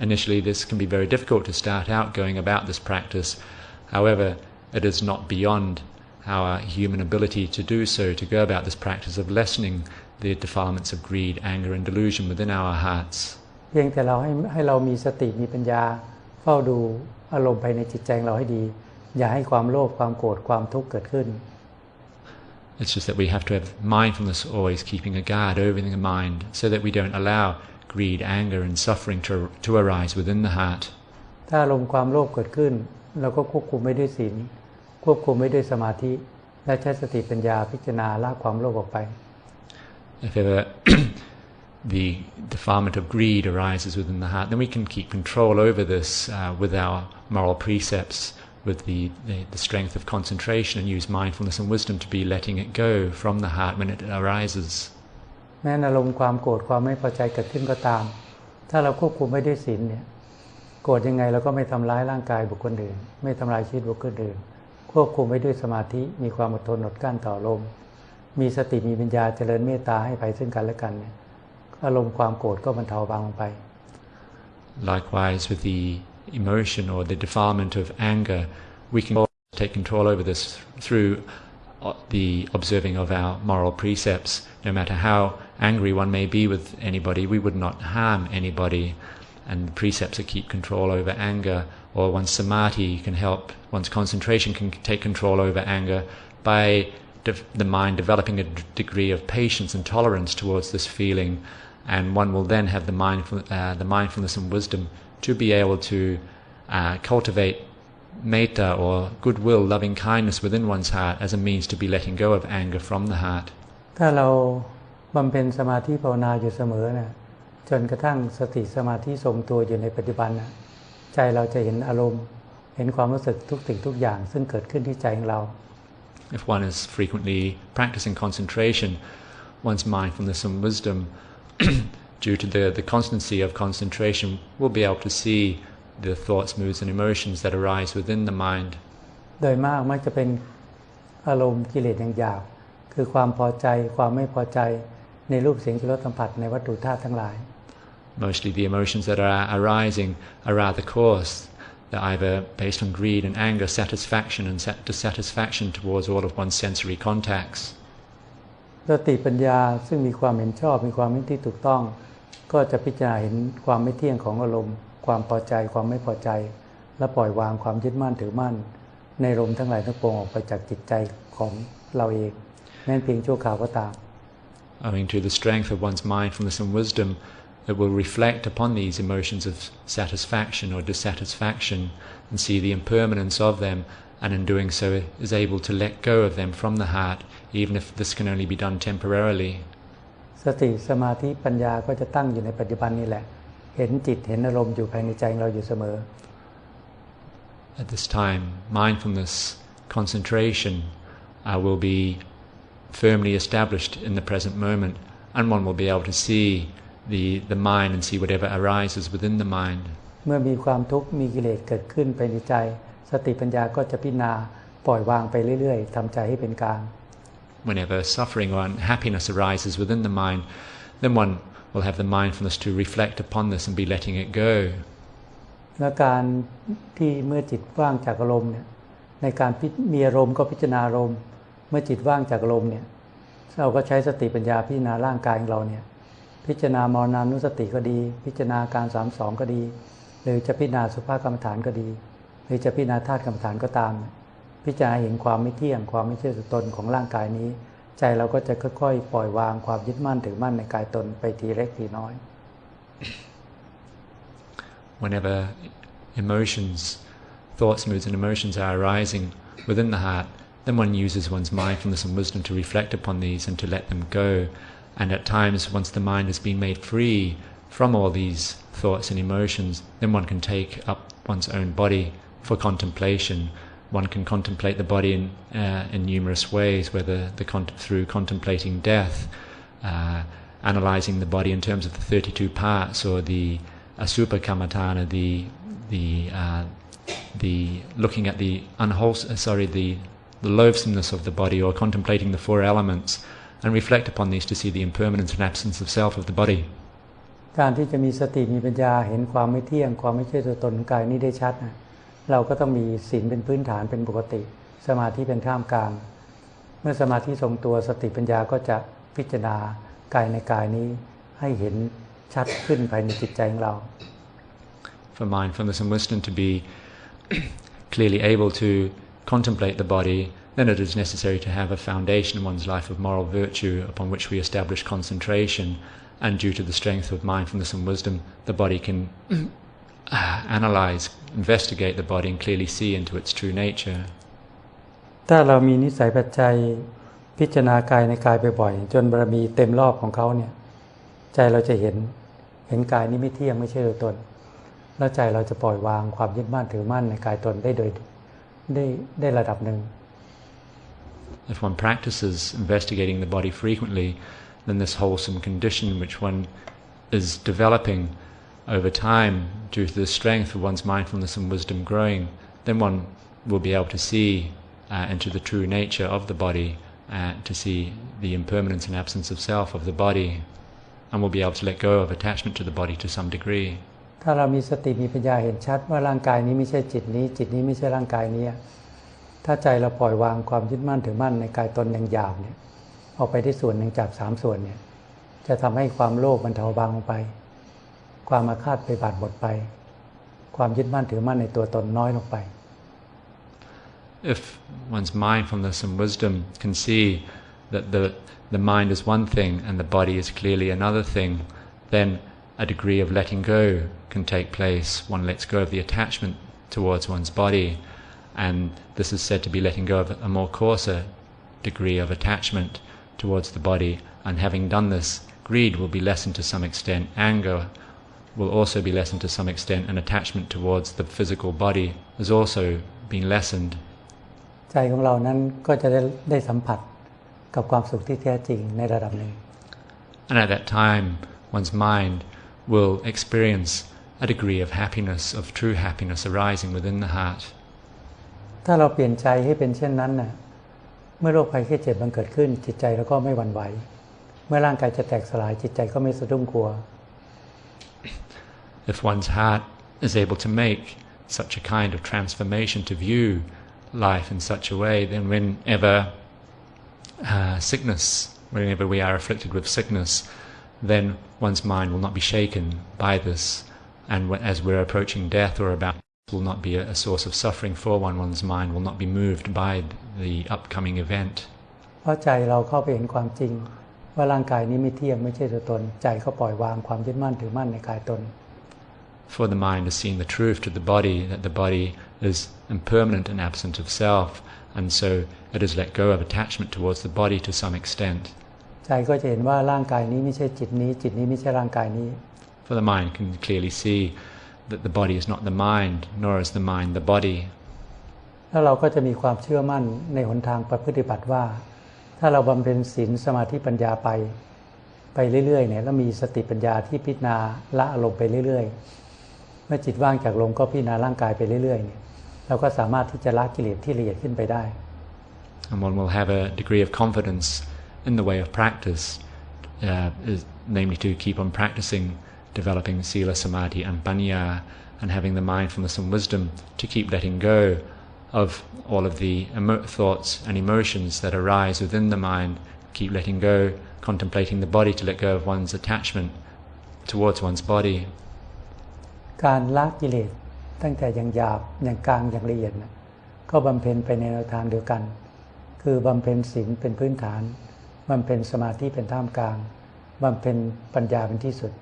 Initially, this can be very difficult to start out going about this practice. However, it is not beyond our human ability to do so, to go about this practice of lessening the defilements of greed, anger and delusion within our hearts. เพียงแต่เราให้เรามีสติมีปัญญาเฝ้าดูอารมณ์ภายในจิตใจของเราให้ดีอย่าให้ความโลภความโกรธความทุกข์เกิดขึ้น It's just that we have to have mindfulness, always keeping a guard over the mind, so that we don't allow greed, anger and suffering to arise within the heart. ถ้าอารมณ์ความโลภเกิดขึ้นเราก็ควบคุมไม่ด้วยศีลควบคุมไม่ด้วยสมาธิและใช้สติปัญญาพิจารณาละความโลภออกไป If ever the defilement of greed arises within the heart, then we can keep control over this with our moral precepts, with the strength of concentration, and use mindfulness and wisdom to be letting it go from the heart when it arises. แม้อารมณ์ความโกรธความไม่พอใจเกิดขึ้นก็ตามถ้าเราควบคุมไม่ด้วยศีลเนี่ยโกรธยังไงเราก็ไม่ทำร้ายร่างกายบุคคลอื่นไม่ทำลายชีวิตบุคคลอื่นควบคุมไว้ด้วยสมาธิมีความอดทนอดกลั้นต่ออารมณ์มีสติมีปัญญาเจริญเมตตาให้ไปซึ่งกันและกันเนี่ยอารมณ์ความโกรธก็บรรเทาบางลงไป Likewise with the emotion or the defilement of anger, we can take control over this through the observing of our moral precepts. No matter how angry one may be with anybody, we would not harm anybody, and the precepts that keep control over anger, or one's samadhi can help, one's concentration can take control over anger by the mind developing a degree of patience and tolerance towards this feeling, and one will then have the mindfulness and wisdom to be able to cultivate metta or goodwill, loving kindness within one's heart as a means to be letting go of anger from the heart. ถ้าเราบำเพ็ญสมาธิภาวนาอยู่เสมอนะจนกระทั่งสติสมาธิทรงตัวอยู่ในปัจจุบันนะใจเราจะเห็นอารมณ์เห็นความรู้สึกทุกสิ่งทุกอย่างซึ่งเกิดขึ้นที่ใจของเรา If one is frequently practicing concentration, one's mindfulness and wisdom, due to the constancy of concentration, will be able to see the thoughts, moods and emotions that arise within the mind. โดยมากมักจะเป็นอารมณ์กิเลสอย่างหยาบคือความพอใจความไม่พอใจในรูปเสียงกลิ่นรสสัมผัสในวัตถุธาตุทั้งหลาย Mostly the emotions that are arising are rather coarse. They're either based on greed and anger, satisfaction and dissatisfaction towards all of one's sensory contacts. สติปัญญาซึ่งมีความเห็นชอบมีความเห็นที่ถูกต้องก็จะพิจารณาเห็นความไม่เที่ยงของอารมณ์ความพอใจความไม่พอใจและปล่อยวางความยึดมั่นถือมั่นในอารมณ์ทั้งหลายทั้งปวงออกไปจากจิตใจของเราเองแม้เพียงชั่วคราวก็ตาม Owing to the strength of one's mindfulness and wisdom, it will reflect upon these emotions of satisfaction or dissatisfaction and see the impermanence of them, and in doing so is able to let go of them from the heart, even if this can only be done temporarily. สติสมาธิปัญญาก็จะตั้งอยู่ในปัจจุบันนี่แหละเห็นจิตเห็นอารมณ์อยู่ภายในใจเราอยู่เสมอ At this time, mindfulness, concentration will be firmly established in the present moment, and one will be able to see the mind and see whatever arises within the mind. เมื่อมีความทุกข์มีกิเลสเกิดขึ้นภายในใจสติปัญญาก็จะพิจารณาปล่อยวางไปเรื่อยๆทำใจให้เป็นกลาง Whenever suffering or unhappiness arises within the mind, then one will have the mindfulness to reflect upon this and be letting it go. และการที่เมื่อจิตว่างจากอารมณ์เนี่ยในการมีอารมณ์ก็พิจารณาอารมณ์เมื่อจิตว่างจากอารมณ์เนี่ยเราก็ใช้สติปัญญาพิจารณาร่างกายของเราเนี่ยพิจารณามรณานุสติก็ดีพิจารณาการ32ก็ดีหรือจะพิจารณาสุภาพกรรมฐานก็ดีหรือจะพิจารณาธาตุกรรมฐานก็ตามพิจารณาเห็นความไม่เที่ยงความไม่ใช่ตัวตนของร่างกายนี้ใจเราก็จะค่อยๆปล่อยวางความยึดมั่นถือมั่นในกายตนไปทีเล็กทีน้อย Whenever emotions, thoughts, moods and emotions are arising within the heart, then one uses one's mindfulness and wisdom to reflect upon these and to let them go. And at times, once the mind has been made free from all these thoughts and emotions, then one can take up one's own body for contemplation. One can contemplate the body in numerous ways, whether through contemplating death, analyzing the body in terms of the 32 parts, or the asubha kammatthana, the looking at the the loathsomeness of the body, or contemplating the four elements, and reflect upon these to see the impermanence and absence of self of the body. การที่จะมีสติมีปัญญาเห็นความไม่เที่ยงความไม่ใช่ตัวตนของกายนี้ได้ชัดนะเราก็ต้องมีศีลเป็นพื้นฐานเป็นปกติสมาธิเป็นท่ามกลางเมื่อสมาธิทรงตัวสติปัญญาก็จะพิจารณากายในกายนี้ให้เห็นชัดขึ้นภายในจิตใจของเรา For mindfulness and wisdom to be clearly able to contemplate the body, then it is necessary to have a foundation in one's life of moral virtue upon which we establish concentration, and due to the strength of mindfulness and wisdom, the body can analyze, investigate the body and clearly see into its true nature. ถ้าเรามีนิสัยปัจจัยพิจารณากายในกายบ่อยๆจนบารมีเต็มรอบของเขาเนี่ยใจเราจะเห็นกายนี้ไม่เที่ยงไม่ใช่ตัวตนแล้วใจเราจะปล่อยวางความยึดมั่นถือมั่นในกายตนได้ระดับหนึ่ง If one practices investigating the body frequently, then this wholesome condition which one is developing over time due to the strength of one's mindfulness and wisdom growing, then one will be able to see into the true nature of the body, to see the impermanence and absence of self of the body, and will be able to let go of attachment to the body to some degree. ถ้าเรามีสติมีปัญญาเห็นชัดว่าร่างกายนี้ไม่ใช่จิตนี้จิตนี้ไม่ใช่ร่างกายนี้ ถ้าใจเราปล่อยวางความยึดมั่นถือมั่นในกายตนอย่างหยาบเนี่ยออกไปที่ส่วนหนึ่งจาก3ส่วนเนี่ยจะทำให้ความโลภมันเบาบางลงไปความอาฆาตพยาบาทหมดไปความยึดมั่นถือมั่นในตัวตนน้อยลงไป If one's mindfulness and wisdom can see that the mind is one thing and the body is clearly another thing, then a degree of letting go can take place. One lets go of the attachment towards one's body, and this is said to be letting go of a more coarser degree of attachment towards the body. And having done this, greed will be lessened to some extent, anger will also be lessened to some extent, and attachment towards the physical body is also being lessened. ใจของเรานั้นก็จะได้สัมผัสกับความสุขที่แท้จริงในระดับหนึ่ง And at that time, one's mind will experience a degree of happiness, of true happiness arising within the heart. ถ้าเราเปลี่ยนใจให้เป็นเช่นนั้นน่ะเมื่อโรคภัยไข้เจ็บมันเกิดขึ้นจิตใจเราก็ไม่หวั่นไหวเมื่อร่างกายจะแตกสลายจิตใจก็ไม่สะดุ้งกลัว If one's heart is able to make such a kind of transformation to view life in such a way, then whenever we are afflicted with sickness, then one's mind will not be shaken by this, and as we're approaching death or about will not be a source of suffering for one's mind will not be moved by the upcoming event. เพราะใจเราเข้าไปเห็นความจริงว่าร่างกายนี้ไม่เที่ยงไม่ใช่ตัวตนใจก็ปล่อยวางความยึดมั่นถือมั่นในกายตน For the mind has seen the truth to the body, that the body is impermanent and absent of self, and so it has let go of attachment towards the body to some extent. ใจก็จะเห็นว่าร่างกายนี้ไม่ใช่จิตนี้จิตนี้ไม่ใช่ร่างกายนี้ For the mind can clearly see that the body is not the mind, nor is the mind the body. แล้วเราก็จะมีความเชื่อมั่นในหนทางปฏิบัติว่าถ้าเราบำเพ็ญศีลสมาธิปัญญาไปเรื่อยๆเนี่ยแล้วมีสติปัญญาที่พิจารณาละอารมณ์ไปเรื่อยๆเมื่อจิตว่างจากลมก็พิจารณาร่างกายไปเรื่อยๆเนี่ยเราก็สามารถที่จะละกิเลสที่ละเอียดขึ้นไปได้ And one will have a degree of confidence in the way of practice, namely to keep on practicing developing sila, samadhi and panya, and having the mindfulness and wisdom to keep letting go of all of the thoughts and emotions that arise within the mind, keep letting go, contemplating the body to let go of one's attachment towards one's body. การละกิเลสตั้งแต่อย่างหยาบอย่างกลางอย่างละเอียดก็บำเพ็ญไปในแนวทางเดียวกันคือบำเพ็ญศีลเป็นพื้นฐานบำเพ็ญสมาธิเป็นท่ามกลางบำเพ็ญปัญญาเป็นที่สุด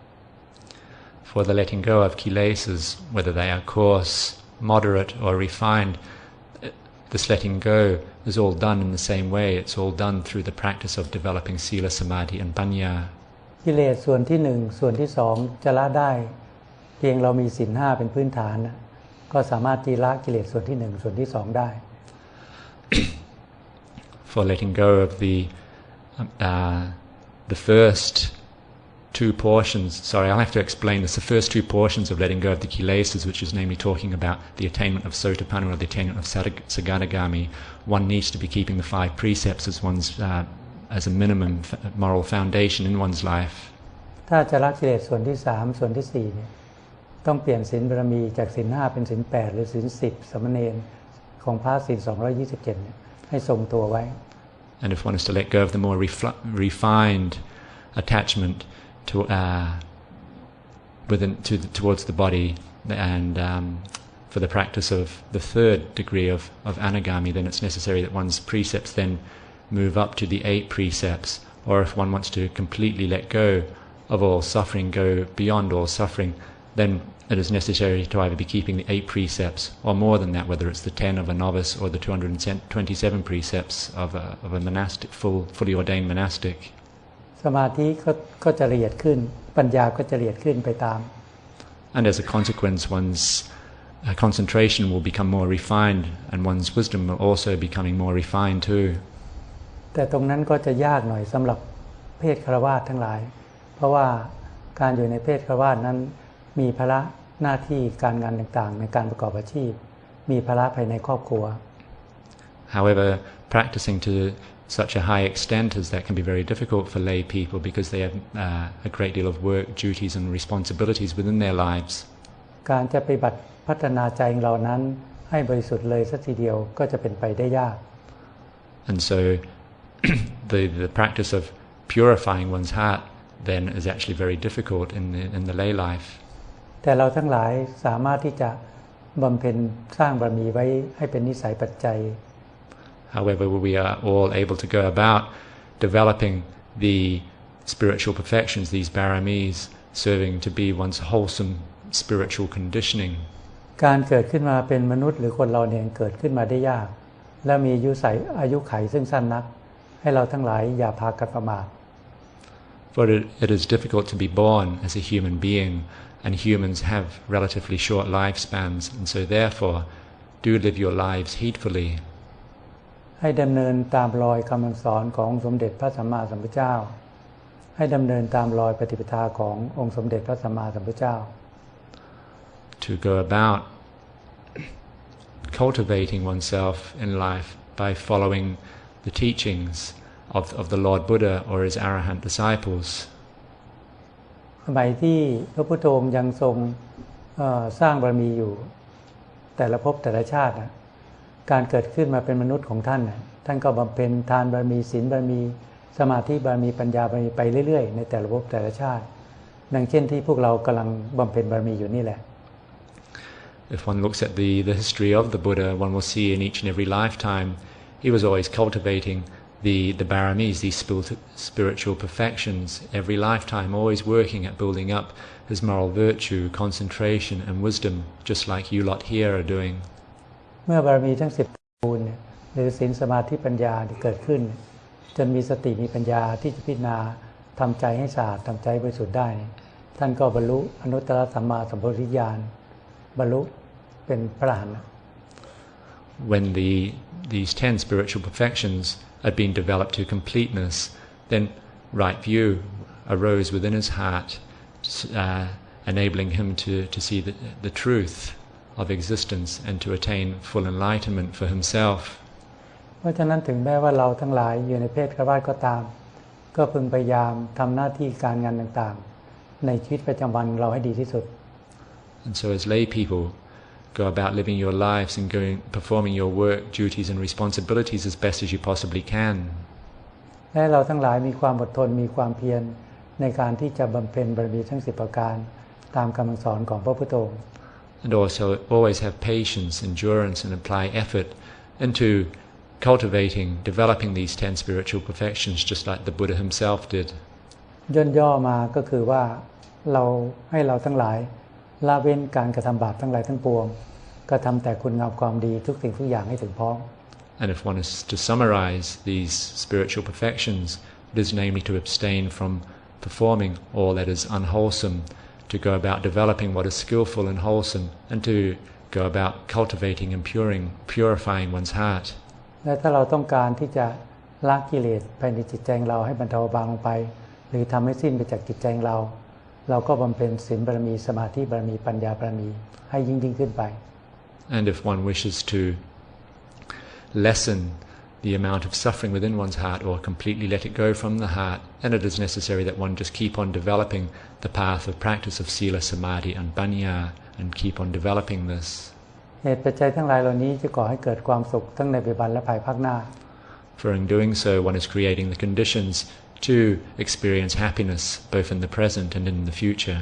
For the letting go of kilesas, whether they are coarse, moderate or refined, this letting go is all done in the same way. It's all done through the practice of developing sila, samadhi and panya. กิเลสส่วนที่1ส่วนที่2จะละได้เพียงเรามีศีล5เป็นพื้นฐานก็สามารถที่ละกิเลสส่วนที่1ส่วนที่2ได้ For letting go of the first two portions, I'll have to explain this, the first two portions of letting go of the kilesas, which is namely talking about the attainment of sotapanna or the attainment of sagadagami, one needs to be keeping the 5 precepts as one's as a minimum moral foundation in one's life. ถ้าจะละกิเลสส่วนที่3ส่วนที่4เนี่ยต้องเปลี่ยนศีลบารมีจากศีล5เป็นศีล8หรือศีล10สามเณรของพระศีล227เนี่ยให้ทรงตัวไว้ And if one is to let go of the more refined attachment towards the body and for the practice of the third degree of anagami, then it's necessary that one's precepts then move up to the 8 precepts, or if one wants to completely let go of all suffering, go beyond all suffering, then it is necessary to either be keeping the 8 precepts or more than that, whether it's the 10 of a novice or the 227 precepts of a monastic, fully ordained monastic. สมาธิก็จะละเอียดขึ้นปัญญาก็จะละเอียดขึ้นไปตาม And as a consequence, one's concentration will become more refined, and one's wisdom will also becoming more refined too. แต่ตรงนั้นก็จะยากหน่อยสำหรับเพศฆราวาสทั้งหลายเพราะว่าการอยู่ในเพศฆราวาสนั้นมีภาระหน้าที่การงานต่างๆในการประกอบอาชีพมีภาระภายในครอบครัว However, practicing to such a high extent as that can be very difficult for lay people because they have a great deal of work, duties and responsibilities within their lives. การจะปฏิบัติพัฒนาใจของเรานั้น ให้บริสุทธิ์เลยสักทีเดียวก็จะเป็นไปได้ยาก And so the practice of purifying one's heart then is actually very difficult in the lay life. แต่เราทั้งหลายสามารถที่จะบำเพ็ญสร้างบารมีไว้ให้เป็นนิสัยปัจจัย However, we are all able to go about developing the spiritual perfections, these paramis, serving to be one's wholesome spiritual conditioning. การเกิดขึ้นมาเป็นมนุษย์หรือคนเราเนี่ยเกิดขึ้นมาได้ยากและมีอายุขัยซึ่งสั้นนักให้เราทั้งหลายอย่าพากันประมาท For it is difficult to be born as a human being, and humans have relatively short lifespans, and so therefore do live your lives heedfully. ให้ดำเนินตามรอยคำสอนขององค์สมเด็จพระสัมมาสัมพุทธเจ้าให้ดำเนินตามรอยปฏิปทาขององค์สมเด็จพระสัมมาสัมพุทธเจ้า To go about cultivating oneself in life by following the teachings of the Lord Buddha or his arahant disciples. สมัยที่พระพุทธองค์ยังทรงสร้างบารมีอยู่แต่ละภพแต่ละชาติการเกิดขึ้นมาเป็นมนุษย์ของท่านท่านก็บำเพ็ญทานบารมีศีลบารมีสมาธิบารมีปัญญาบารมีไปเรื่อยๆในแต่ละภพแต่ละชาติดังเช่นที่พวกเรากำลังบำเพ็ญบารมีอยู่นี่แหละ If one looks at the history of the Buddha, one will see in each and every lifetime he was always cultivating the paramis, these spiritual perfections, every lifetime always working at building up his moral virtue, concentration and wisdom, just like you lot here are doing. เมื่อบารมีทั้ง10บูรณ์หรือศีลสมาธิปัญญาที่เกิดขึ้นจนมีสติมีปัญญาที่จะพิจารณาทำใจให้สะอาดทำใจบริสุทธิ์ได้ท่านก็บรรลุอนุตตรสัมมาสัมโพธิญาณบรรลุเป็นพระอรหันต์ When these 10 spiritual perfections had been developed to completeness, then right view arose within his heart, enabling him to see the truth of existence and to attain full enlightenment for himself. เพราะฉะนั้นถึงแม้ว่าเราทั้งหลายอยู่ในเพศฆราวาสก็ตามก็พึงพยายามทำหน้าที่การงานต่างๆในชีวิตประจำวันเราให้ดีที่สุด And so as lay people go about living your lives and performing your work, duties and responsibilities as best as you possibly can. และเราทั้งหลายมีความอดทนมีความเพียรในการที่จะบำเพ็ญบารมีทั้ง10ประการตามคำสอนของพระพุทธองค์ And also always have patience, endurance and apply effort into cultivating, developing these 10 spiritual perfections just like the Buddha himself did. ย่นย่อมาก็คือว่าเราทั้งหลายละเว้นการกระทำบาปทั้งหลายทั้งปวงกระทำแต่คุณงามความดีทุกสิ่งทุกอย่างให้ถึงพร้อม And if one is to summarize these spiritual perfections, it is namely to abstain from performing all that is unwholesome, to go about developing what is skillful and wholesome, and to go about cultivating and purifying one's heart. และถ้าเราต้องการที่จะละกิเลสภายในจิตใจเราให้บรรเทาเบาลงไปหรือทำให้สิ้นไปจากจิตใจเราก็บำเพ็ญศีลบารมีสมาธิบารมีปัญญาบารมีให้ยิ่งขึ้นไป And if one wishes to lessen the amount of suffering within one's heart or completely let it go from the heart, then it is necessary that one just keep on developing the path of practice of sila, samadhi and panya and keep on developing this. เหตุปัจจัยทั้งหลายเหล่านี้จะก่อให้เกิดความสุขทั้งในปัจจุบันและภายภาคหน้า For in doing so, one is creating the conditions to experience happiness both in the present and in the future.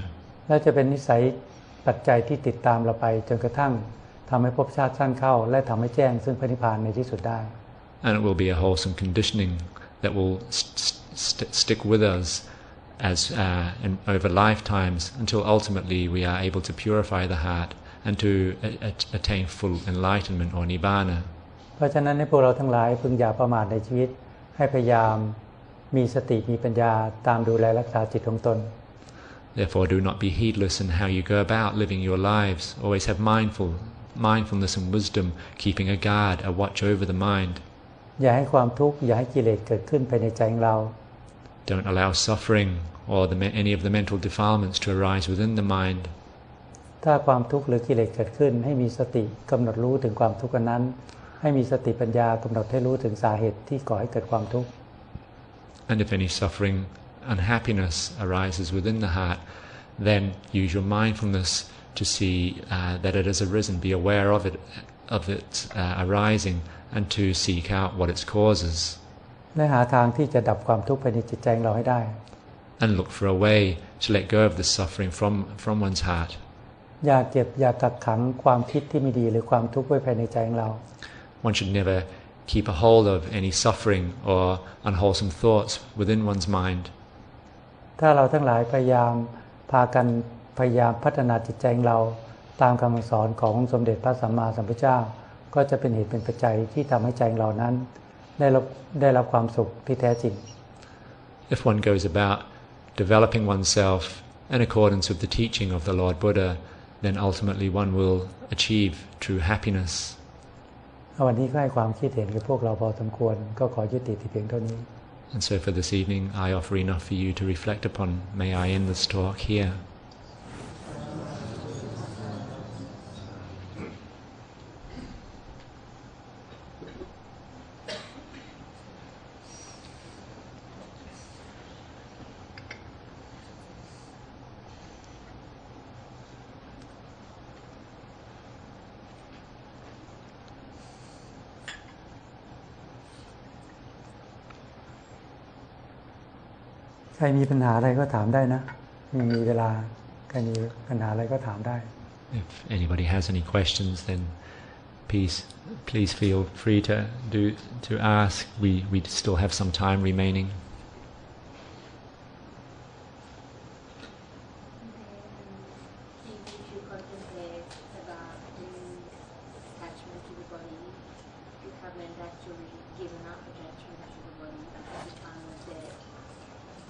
และจะเป็นนิสัยปัจจัยที่ติดตามเราไปจนกระทั่งทำให้ภพชาติสั้นเข้าและทำให้แจ้งซึ่งพระนิพพานในที่สุดได้ And it will be a wholesome conditioning that will stick with us as over lifetimes until ultimately we are able to purify the heart and to attain full enlightenment or nibbana. เพราะฉะนั้นให้พวกเราทั้งหลายพึงอย่าประมาทในชีวิตให้พยายามมีสติมีปัญญาตามดูแลรักษาจิตของตน Therefore, do not be heedless in how you go about living your lives. Always have mindfulness and wisdom, keeping a guard, a watch over the mind. อย่าให้ความทุกข์อย่าให้กิเลสเกิดขึ้นภายในใจของเรา Don't allow suffering or any of the mental defilements to arise within the mind. ถ้าความทุกข์หรือกิเลสเกิดขึ้นให้มีสติกำหนดรู้ถึงความทุกข์นั้นให้มีสติปัญญากำหนดให้รู้ถึงสาเหตุที่ก่อให้เกิดความทุกข์ And if any suffering, unhappiness arises within the heart, then use your mindfulness to see that it has arisen, be aware of it, its arising and to seek out what its causes. และหาทางที่จะดับความทุกข์ภายในจิตใจของเราให้ได้ And look for a way to let go of the suffering from one's heart. อย่าเก็บอย่ากักขังความคิดที่ไม่ดีหรือความทุกข์ไว้ภายในใจของเรา One should never keep a hold of any suffering or unwholesome thoughts within one's mind. ถ้าเราทั้งหลายพยายามพัฒนาจิตใจของเราตามคำสอนของสมเด็จพระสัมมาสัมพุทธเจ้าก็จะเป็นเหตุเป็นปัจจัยที่ทำให้ใจของเรานั้นได้รับความสุขที่แท้จริง If one goes about developing oneself in accordance with the teaching of the Lord Buddha, then ultimately one will achieve true happiness. วันนี้ก็ให้ความคิดเห็นกับพวกเราพอสมควรก็ขอยุติที่เพียงเท่านี้ And so for this evening, I offer enough for you to reflect upon. May I end this talk here.ใครมีปัญหาอะไรก็ถามได้นะมีเวลาใครมีปัญหาอะไรก็ถามได้ If anybody has any questions, then please feel free to ask. We still have some time remaining. If you contemplate about the attachment to the body, you haven't actually given up attachment to the body at the time of death.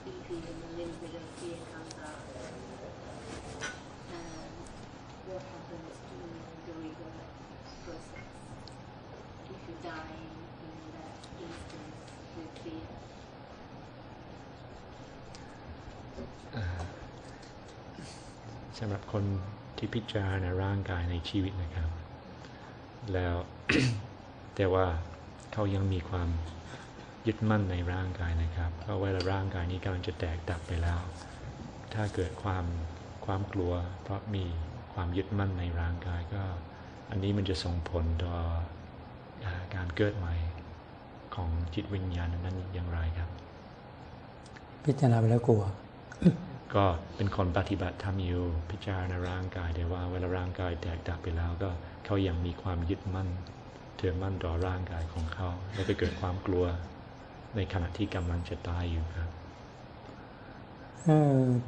You feel a little bit of fear comes up. And what happens to the rebirth process if you die in that instance with fear? สำหรับคนที่พิจารณาร่างกายในชีวิตนะครับ แล้ว แต่ว่าเขายังมีความยึดมั่นในร่างกายนะครับเพราะว่าร่างกายนี้กำลังจะแตกดับไปแล้ว ถ้าเกิดความกลัวเพราะมีความยึดมั่นในร่างกายก็อันนี้มันจะส่งผลต่อการเกิดใหม่ของจิตวิญญาณนั้นอย่างไรครับ พิจารณาไปแล้วกลัว ก็เป็นคนปฏิบัติธรรมอยู่พิจารณาร่างกายแต่ว่าเวลาร่างกายแตกดับไปแล้วก็เขายังมีความยึดมั่นถือมั่นต่อร่างกายของเขาและก็เกิดความกลัวในขณะที่กำลังจะตายอยู่ครับ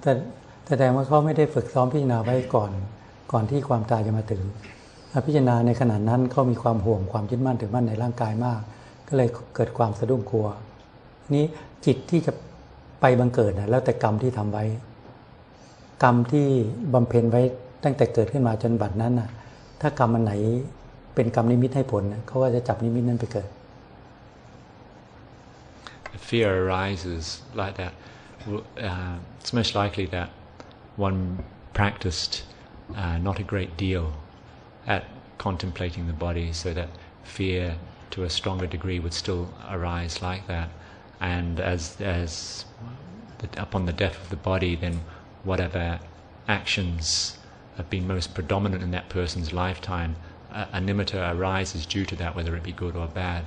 แต่แสดงว่าเขาไม่ได้ฝึกซ้อมพิจารณาไว้ก่อนที่ความตายจะมาถึงพิจารณาในขณะนั้นเขามีความห่วงความยึดมั่นถือมั่นในร่างกายมากก็เลยเกิดความสะดุ้งกลัวนี้จิตที่จะไปบังเกิดแล้วแต่กรรมที่ทำไว้กรรมที่บำเพ็ญไว้ตั้งแต่เกิดขึ้นมาจนบัดนั้นน่ะถ้ากรรมอันไหนเป็นกรรมนิมิตให้ผลเขาก็จะจับนิมิตนั้นไปเกิด If fear arises like that, it's most likely that one practiced not a great deal at contemplating the body, so that fear to a stronger degree would still arise like that. And upon the death of the body, then whatever actions have been most predominant in that person's lifetime, a nimitta arises due to that, whether it be good or bad.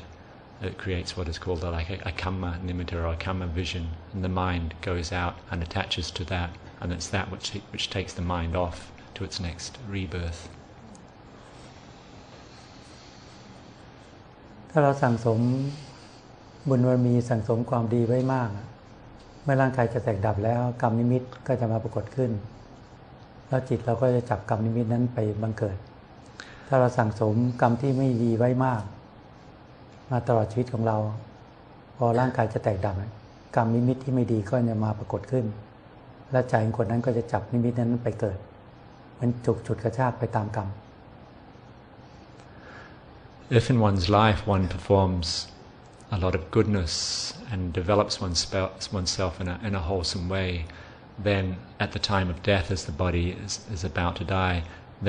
It creates what is called a kamma nimitta or a kamma vision, and the mind goes out and attaches to that, and it's that which takes the mind off to its next rebirth. ถ้าเราสั่งสมบุญบารมีสั่งสมความดีไว้มากเมื่อร่างกายจะแตกดับแล้วกรรมนิมิตก็จะมาปรากฏขึ้นแล้วจิตเราก็จะจับกรรมนิมิตนั้นไปบังเกิดถ้าเราสั่งสมกรรมที่ไม่ดีไว้มากมาตลอดชีวิตของเราพอร่างกายจะแตกดับกรรมนิมิตที่ไม่ดีก็จะมาปรากฏขึ้นและใจของคนนั้นก็จะจับนิมิตนั้นไปเกิดมันฉุดกระชากไปตามกรรม If in one's life one performs a lot of goodness and develops oneself in a wholesome way, then at the time of death, as the body is about to die,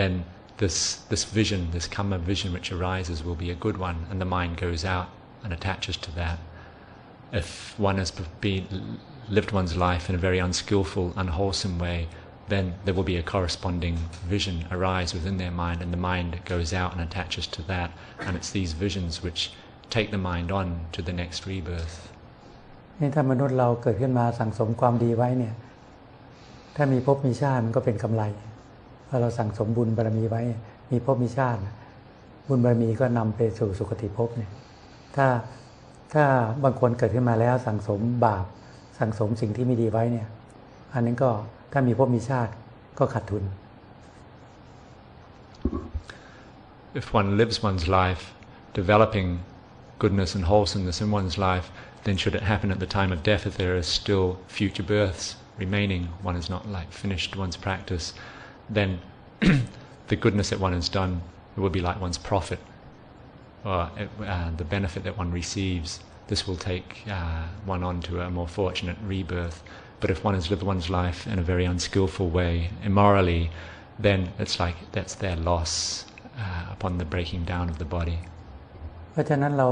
then this vision, this kamma vision which arises will be a good one, and the mind goes out and attaches to that. If one has lived one's life in a very unskillful, unwholesome way, then there will be a corresponding vision arise within their mind, and the mind goes out and attaches to that, and it's these visions which take the mind on to the next rebirth. นี่ถ้ามนุษย์เราเกิดขึ้นมาสั่งสมความดีไว้เนี่ยถ้ามีภพมีชาติมันก็เป็นกำไรพอเราสั่งสมบุญบารมีไว้มีภพมีชาติบุญบารมีก็นำไปสู่สุคติภพเนี่ยถ้าบางคนเกิดขึ้นมาแล้วสั่งสมบาปสั่งสมสิ่งที่ไม่ดีไว้เนี่ยอันนั้นก็ถ้ามีภพมีชาติก็ขาดทุน If one lives one's life developing goodness and wholesomeness in one's life, then should it happen at the time of death, if there are still future births remaining, one is not like finished one's practice, then the goodness that one has done, it will be like one's profit, or the benefit that one receives. This will take one on to a more fortunate rebirth. But if one has lived one's life in a very unskillful way, immorally, then it's like that's their loss upon the breaking down of the body. เพราะฉะนั้นเรา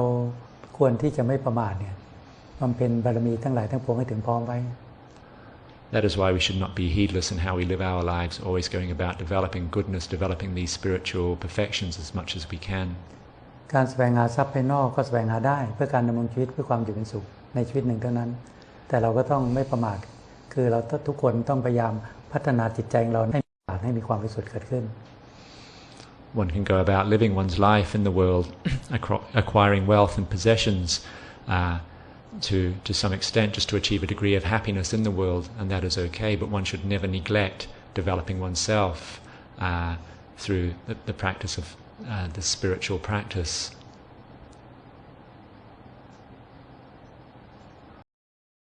ควรที่จะไม่ประมาทเนี่ยบำเพ็ญบารมีทั้งหลายทั้งปวงให้ถึงพร้อมไว้ That is why we should not be heedless in how we live our lives, always going about developing goodness, developing these spiritual perfections as much as we can. การแสวงหาทรัพย์ภายนอกก็แสวงหาได้เพื่อการดำรงชีวิตเพื่อความอยู่เป็นสุขในชีวิตหนึ่งเท่านั้นแต่เราก็ต้องไม่ประมาทคือเราทุกคนต้องพยายามพัฒนาจิตใจของเราให้มีความบริสุทธิ์เกิดขึ้น One can go about living one's life in the world, acquiring wealth and possessions to some extent just to achieve a degree of happiness in the world, and that is okay, but one should never neglect developing oneself through the practice of the spiritual practice.